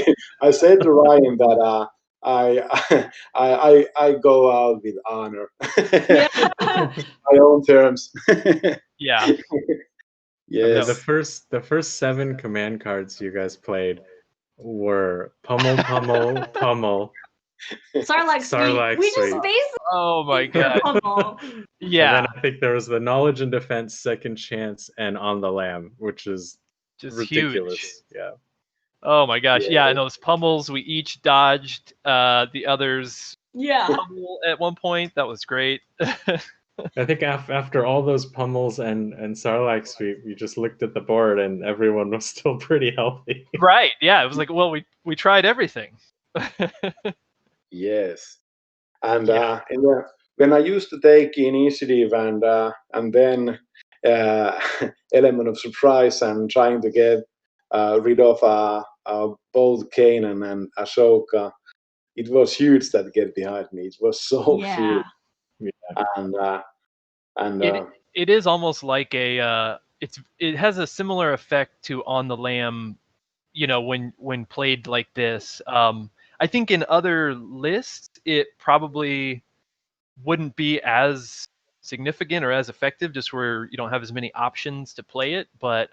I said to Ryan that I go out with honor, Yeah. my own terms. yeah. I mean, the Yes, first 7 command cards you guys played were pummel, pummel, pummel, Sarlacc sweep. Sarlacc We just sweep. Oh my basically god. pummel. And Yeah. then I think there was the knowledge and defense, second chance, and on the lam, which is Just huge. ridiculous. Yeah. Oh my gosh. Yeah. Yeah, and those pummels, we each dodged the others Yeah. pummel at one point. That was great. I think after all those pummels and Sarlacc sweep, you just looked at the board and everyone was still pretty healthy. Right. Yeah. It was like, well, we tried everything. Yes. And Yeah. when I used to take initiative and then element of surprise and trying to get rid of both Kanan and Ashoka, it was huge that get behind me. It was so Yeah. huge, and and It it is almost like it has a similar effect to On the Lamb, when played like this. I think in other lists it probably wouldn't be as significant or as effective, just where you don't have as many options to play it. But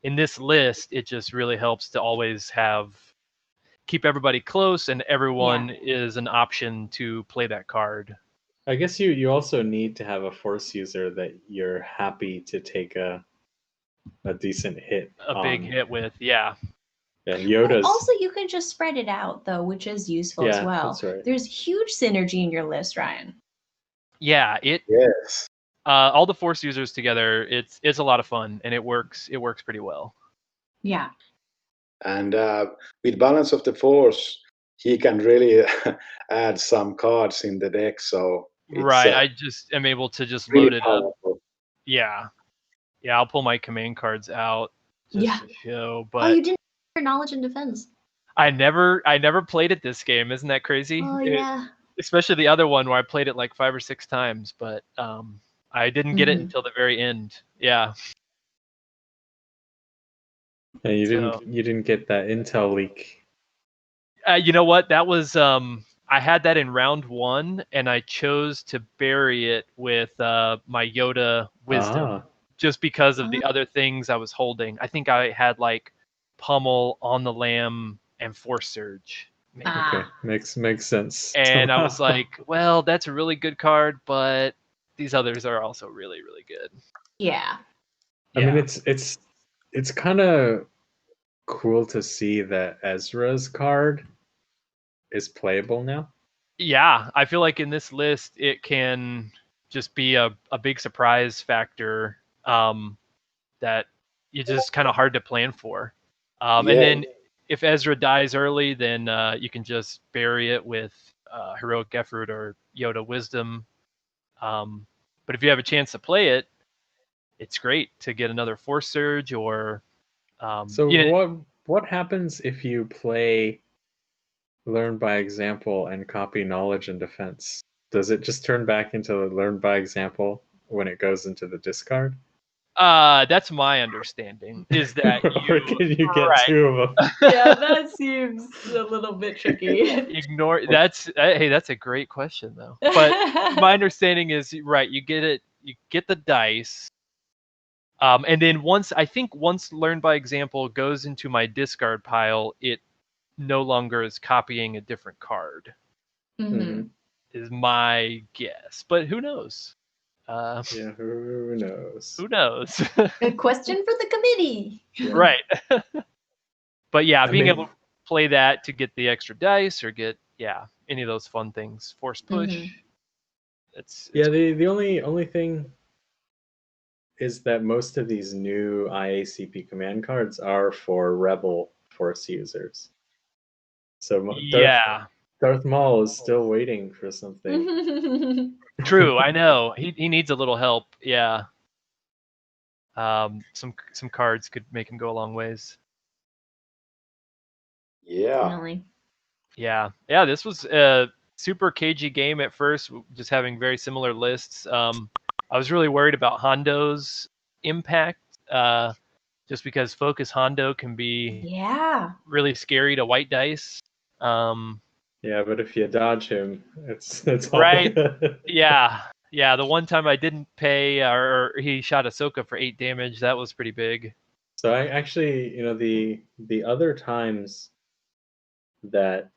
in this list, it just really helps to always keep everybody close, and everyone is an option to play that card. I guess you also need to have a force user that you're happy to take a decent hit A big on. hit with, yeah. And Well, Yoda's also, you can just spread it out though, which is useful as yeah, well. that's right. There's huge synergy in your list, Ryan. Yeah, yes, all the force users together, it's a lot of fun, and it works pretty well. Yeah. and with balance of the force, he can really add some cards in the deck. So it's Right, I just am able to just really load it up. powerful. Yeah. Yeah, I'll pull my command cards out just Yeah. to show, Oh, but you didn't for knowledge and defense. I never played it this game. Isn't that crazy? Oh yeah. Especially the other one where I played it like 5 or 6 times, but I didn't get it until the very end. Yeah. And So, you didn't get that intel leak. you know what? That was I had that in round 1, and I chose to bury it with my Yoda wisdom, Ah. just because of the other things I was holding. I think I had like Pummel, On the Lamb, and Force Surge. Maybe. Okay, makes sense. And I was like, well, that's a really good card, but these others are also really, really good. Yeah. I mean, it's kind of cool to see that Ezra's card is playable now. Yeah, I feel like in this list it can just be a big surprise factor that it's just kind of hard to plan for. And Yeah. then if Ezra dies early, then you can just bury it with Heroic Effort or Yoda Wisdom. But if you have a chance to play it, it's great to get another Force Surge or. So what happens if you play Learn by Example and copy Knowledge and Defense? Does it just turn back into Learn by Example when it goes into the discard? That's my understanding. Is that or can you get right. 2 of them? Yeah, that seems a little bit tricky. Ignore that's hey, that's a great question though. But my understanding is right. You get the dice, And then once learned by example goes into my discard pile, it no longer is copying a different card. Mhm. Is my guess, but who knows? Yeah, who knows? Who knows? A question for the committee. Right. But yeah, I being mean- able to play that to get the extra dice or get any of those fun things, force push. It's the only thing is that most of these new IACP command cards are for Rebel Force users. So Darth Maul is still waiting for something. true. I know he needs a little help. Yeah. Some cards could make him go a long ways. Yeah. Definitely. Yeah. This was a super cagey game at first, just having very similar lists. I was really worried about Hondo's impact, just because Focus Hondo can be really scary to white dice. Yeah, but if you dodge him, it's all Right. good. Yeah. The one time I didn't pay, or he shot Ahsoka for 8 damage, that was pretty big. So I actually, the other times that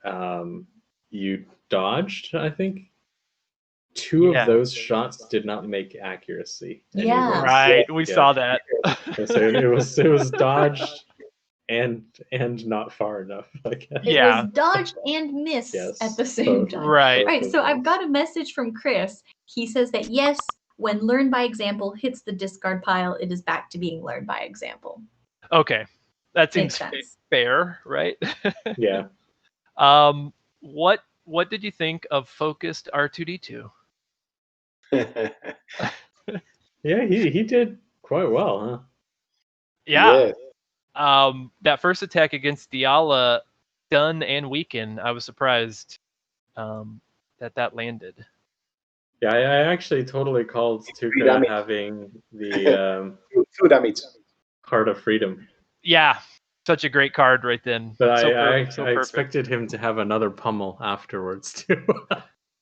you dodged, I think two of those shots did not make accuracy. Yeah. Right. We saw that. So it was dodged and not far enough, I guess. It was dodged and missed at the same time. Right. So I've got a message from Chris. He says that yes, when learn by example hits the discard pile, it is back to being learned by example. Okay. That Makes seems sense. fair, right? Yeah. What did you think of focused R2D2? Yeah, he did quite well, huh? Yeah. That first attack against Diala, stun and weaken. I was surprised that landed. Yeah, I actually totally called Tuuka having the 2 damage. Heart of Freedom. Yeah, such a great card right then. But I perfect. expected him to have another pummel afterwards too.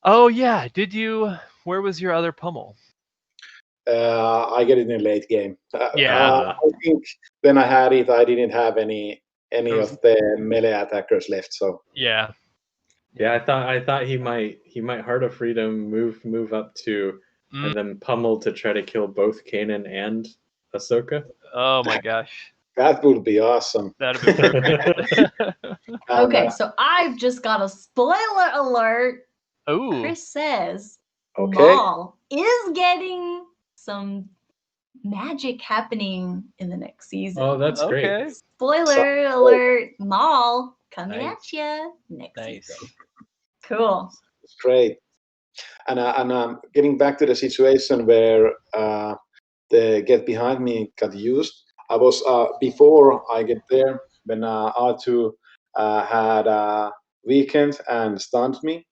Oh yeah, did you? Where was your other pummel? I get it in late game. Yeah. I think when I had it, I didn't have any of the melee attackers left. So yeah. I thought he might Heart of Freedom move up to and then pummel to try to kill both Kanan and Ahsoka. Oh my gosh. That would be awesome. That'd be perfect. Okay, so I've just got a spoiler alert. Ooh. Chris says Okay. Maul is getting some magic happening in the next season. Oh, that's great. Spoiler alert, Maul coming at you next season. Cool. It's great. And getting back to the situation where the Get Behind Me got used, I was, before I get there, when R2 had weakened and stunned me,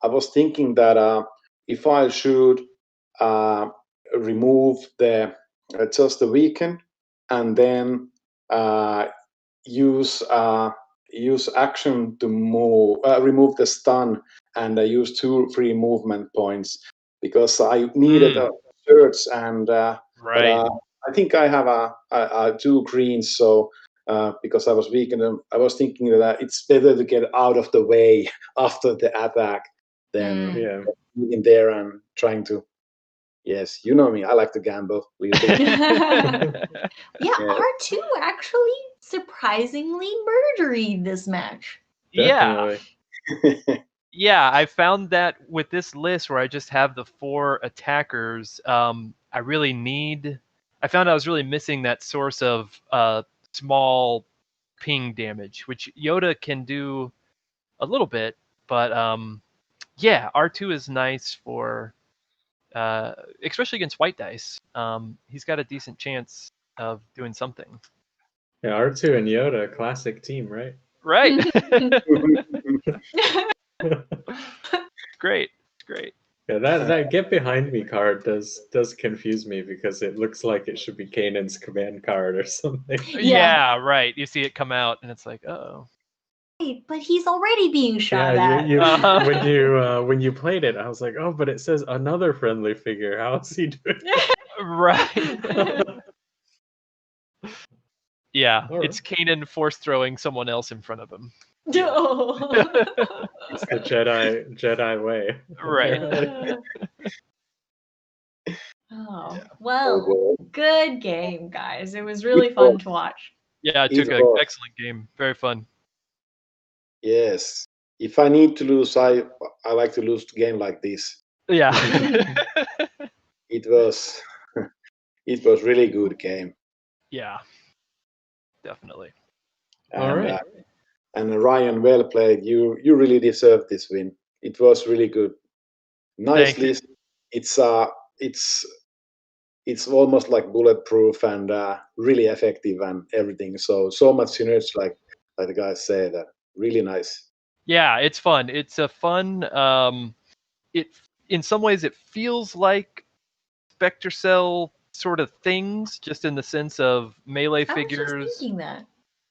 I was thinking that if I should remove the just the weaken and then use action to remove the stun and use 2 free movement points because I needed a search and but, I think I have a 2 greens, so because I was weak and I was thinking that it's better to get out of the way after the attack than being there and trying to. Yes, you know me. I like to gamble. R2 actually surprisingly murdery this match. Yeah. Yeah, I found that with this list where I just have the 4 attackers, I found I was really missing that source of small ping damage, which Yoda can do a little bit, but R2 is nice for especially against white dice. He's got a decent chance of doing something. Yeah, R2 and Yoda, classic team, right? Right. Great. Yeah, that Get Behind Me card does confuse me because it looks like it should be Kanan's command card or something. Yeah, right. You see it come out and it's like, oh. But he's already being shot at. When you played it, I was like, oh, but it says another friendly figure. How is he doing? Right. Yeah, Alright. it's Kanan force throwing someone else in front of him. Oh. It's the Jedi way. Right. Oh, Yeah. well, Well, good game, guys. It was really It fun was. to watch. Yeah, It Tuuka, was. excellent game. Very fun. Yes. If I need to lose, I like to lose the game like this. Yeah. It was it was really good game. Yeah, definitely. And Alright. and Ryan, well played. You really deserved this win. It was really good. Nice Thank you. list. It's it's almost like bulletproof and really effective and everything. So much synergy, like the guys say. That really nice. Yeah, it's fun. It's a fun. It in some ways it feels like Spectre Cell sort of things, just in the sense of melee I was just figures. thinking that.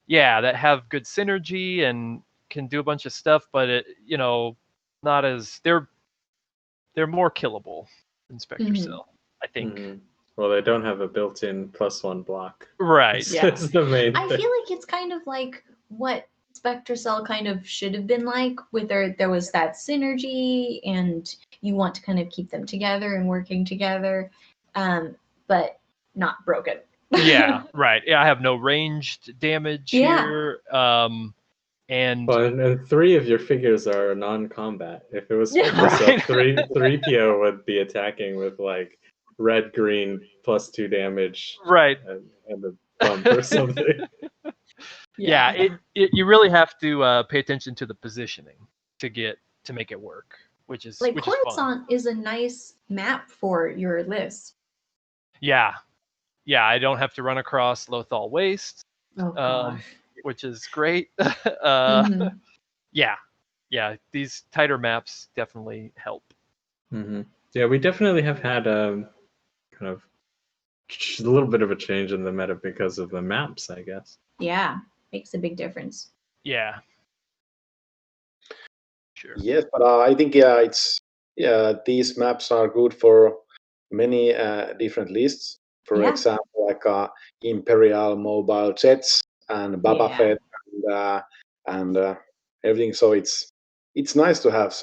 Yeah, that have good synergy and can do a bunch of stuff, but it not as they're more killable than Spectre Mhm. Cell, I think. Mhm. Well, they don't have a built-in +1 block. Right. Yeah. That's the main I thing. feel like it's kind of like what Spectre Cell kind of should have been like, where there was that synergy and you want to kind of keep them together and working together, but not broken. Yeah, right. Yeah, I have no ranged damage Yeah. here. And Well, and 3 of your figures are non-combat. If it was Yeah. Spectre Cell, Right. 3PO would be attacking with like red, green, +2 damage, right. and a bump or something. Yeah, you really have to pay attention to the positioning to make it work, which is Like fun. Coruscant is a nice map for your list. Yeah, I don't have to run across Lothal Waste, Oh gosh. which is great. Mhm. Yeah, these tighter maps definitely help. Hmm. Yeah, we definitely have had kind of a little bit of a change in the meta because of the maps, I guess. Yeah, makes a big difference. Yeah, sure. Yes, but I think these maps are good for many different lists. For Yeah. example, like Imperial mobile jets and Baba Yeah. Fett and everything. So it's nice to have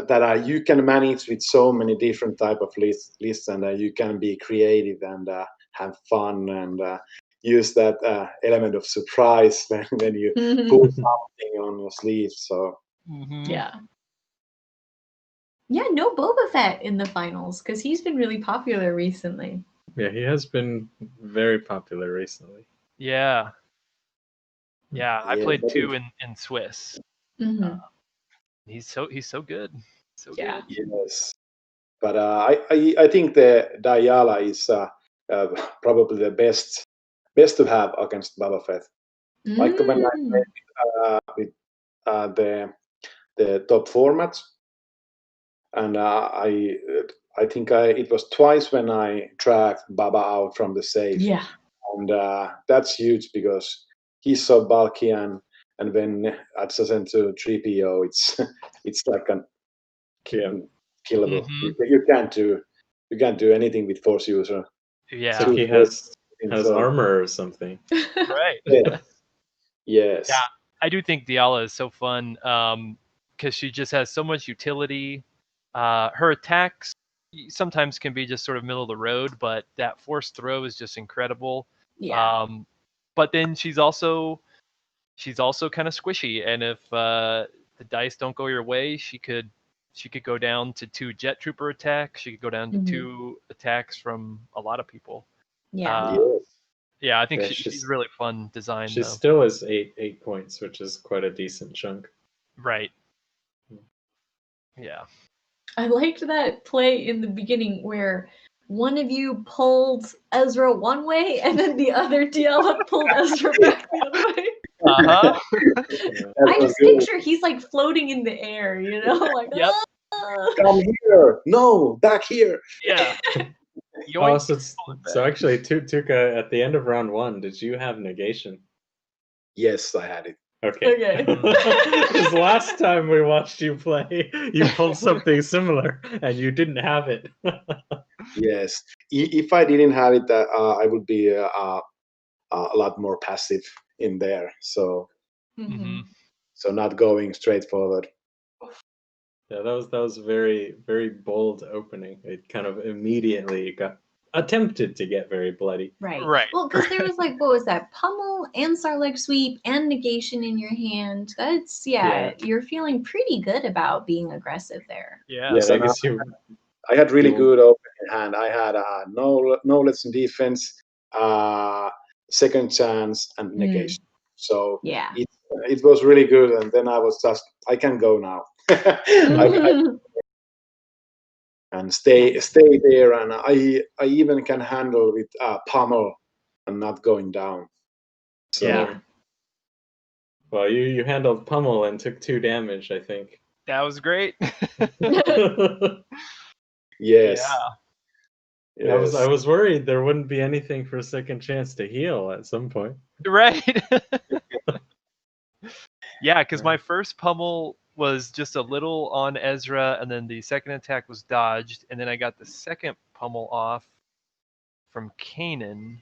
that you can manage with so many different type of lists and you can be creative and have fun and use that element of surprise when you pull something on your sleeve. So Mhm. Yeah. Yeah, no Boba Fett in the finals because he's been really popular recently. Yeah, he has been very popular recently. Yeah. I Yeah, played that 2 in Swiss. Mm-hmm. He's so good. So Yeah. good. yes, but I think the Diala is probably the best to have against Boba Fett. Like when I Mm. played with the top formats, and I think it was twice when I dragged Baba out from the safe, Yeah. and that's huge because he's so bulky and when adjacent to 3PO, it's like an Yeah. killable. Mhm. You can't do anything with force user. Yeah. It's like he has armor or something. Right. Yes. Yes. Yeah, I do think Diala is so fun because she just has so much utility. Her attacks sometimes can be just sort of middle of the road, but that force throw is just incredible. Yeah. But then she's also kind of squishy, and if the dice don't go your way, she could go down to 2 jet trooper attacks. She could go down to Mhm. 2 attacks from a lot of people. Yeah. Yes. Yeah, I think Yeah, she's really fun design She though. still is 8 points, which is quite a decent chunk. Right. Yeah. I liked that play in the beginning where one of you pulled Ezra one way and then the other Diala pulled Ezra back the other way. Uh-huh. Yeah. I just picture he's like floating in the air, you know, like Yep. Come here. No, back here. Yeah. Oh, Yoink. so actually, Tuuka, at the end of round 1, did you have negation? Yes, I had it. Okay. Okay. Because last time we watched you play, you pulled something similar, and you didn't have it. Yes. If I didn't have it, I would be a lot more passive in there. So Mhm. so not going straight forward. Yeah, that was very very bold opening. It kind of immediately got attempted to get very bloody. Right. Right. Well, because there was like, what was that? Pummel and Sarlacc sweep and negation in your hand. That's Yeah. you're feeling pretty good about being aggressive there. Yeah. Yes, I and guess you I had really You- good opening hand. I had knowledge and defense, second chance, and negation. So Yeah. it was really good. And then I was just, I can go now. And stay there. And I even can handle with pummel and not going down. So Yeah. Well, you handled pummel and took 2 damage, I think. That was great. yes. Yeah. Yes. I was worried there wouldn't be anything for second chance to heal at some point. Right. Yeah, because my first pummel was just a little on Ezra, and then the second attack was dodged, and then I got the second pummel off from Kanan,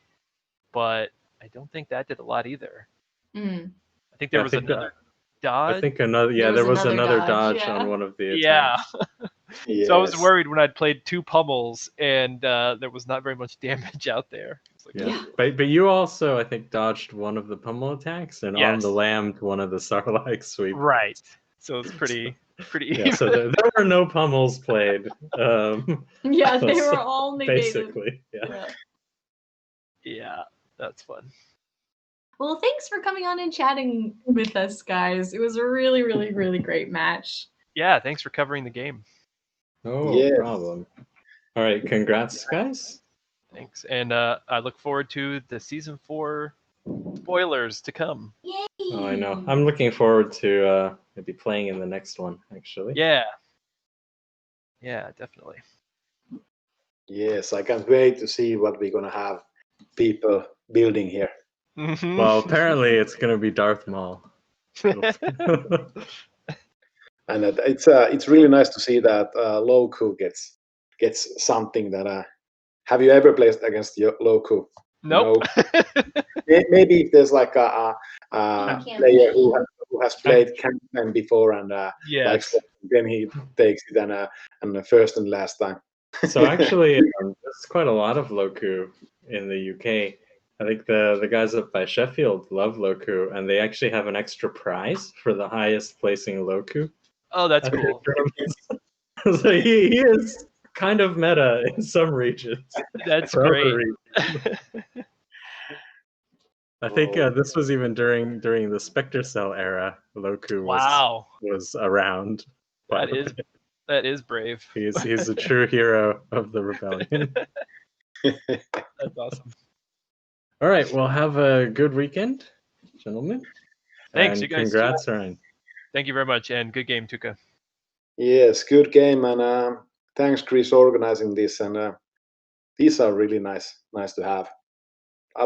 but I don't think that did a lot either. Mm. I think there was another dodge. I think another there was another dodge on one of the attacks. Yeah. So I was worried when I'd played 2 pummels and there was not very much damage out there. Like, Yeah. But you also, I think, dodged one of the pummel attacks and on the lamb one of the Sarlacc sweep. Right. So it's pretty Yeah, so there were no pummels played. Yeah, they were all negated. Basically, yeah. Yeah, that's fun. Well, thanks for coming on and chatting with us, guys. It was a really, really, really great match. Yeah, thanks for covering the game. No problem. All right, congrats, guys. Thanks. And I look forward to the season 4 spoilers to come. Yay! Oh, I know. I'm looking forward to maybe playing in the next one, actually. Yeah. Yeah, definitely. Yes, I can't wait to see what we're gonna have people building here. Mm-hmm. Well, apparently it's going to be Darth Maul. And it's really nice to see that Loku gets something that. Have you ever played against Loku? Nope. No. Maybe if there's like a player who has played campaign before and likes, then he takes it and the first and last time. So actually, there's quite a lot of Loku in the UK. I think the guys up by Sheffield love Loku, and they actually have an extra prize for the highest placing Loku. Oh, that's cool. So he is kind of meta in some regions. That's great. I think this was even during the Spectre Cell era. Loku was around. That is brave. He's a true hero of the rebellion. That's awesome. All right, well, have a good weekend, gentlemen. Thanks, and you guys. Congrats, Ryan. Thank you very much, and good game, Tuuka. Yes, good game, and thanks, Chris, organizing this. And these are really nice to have.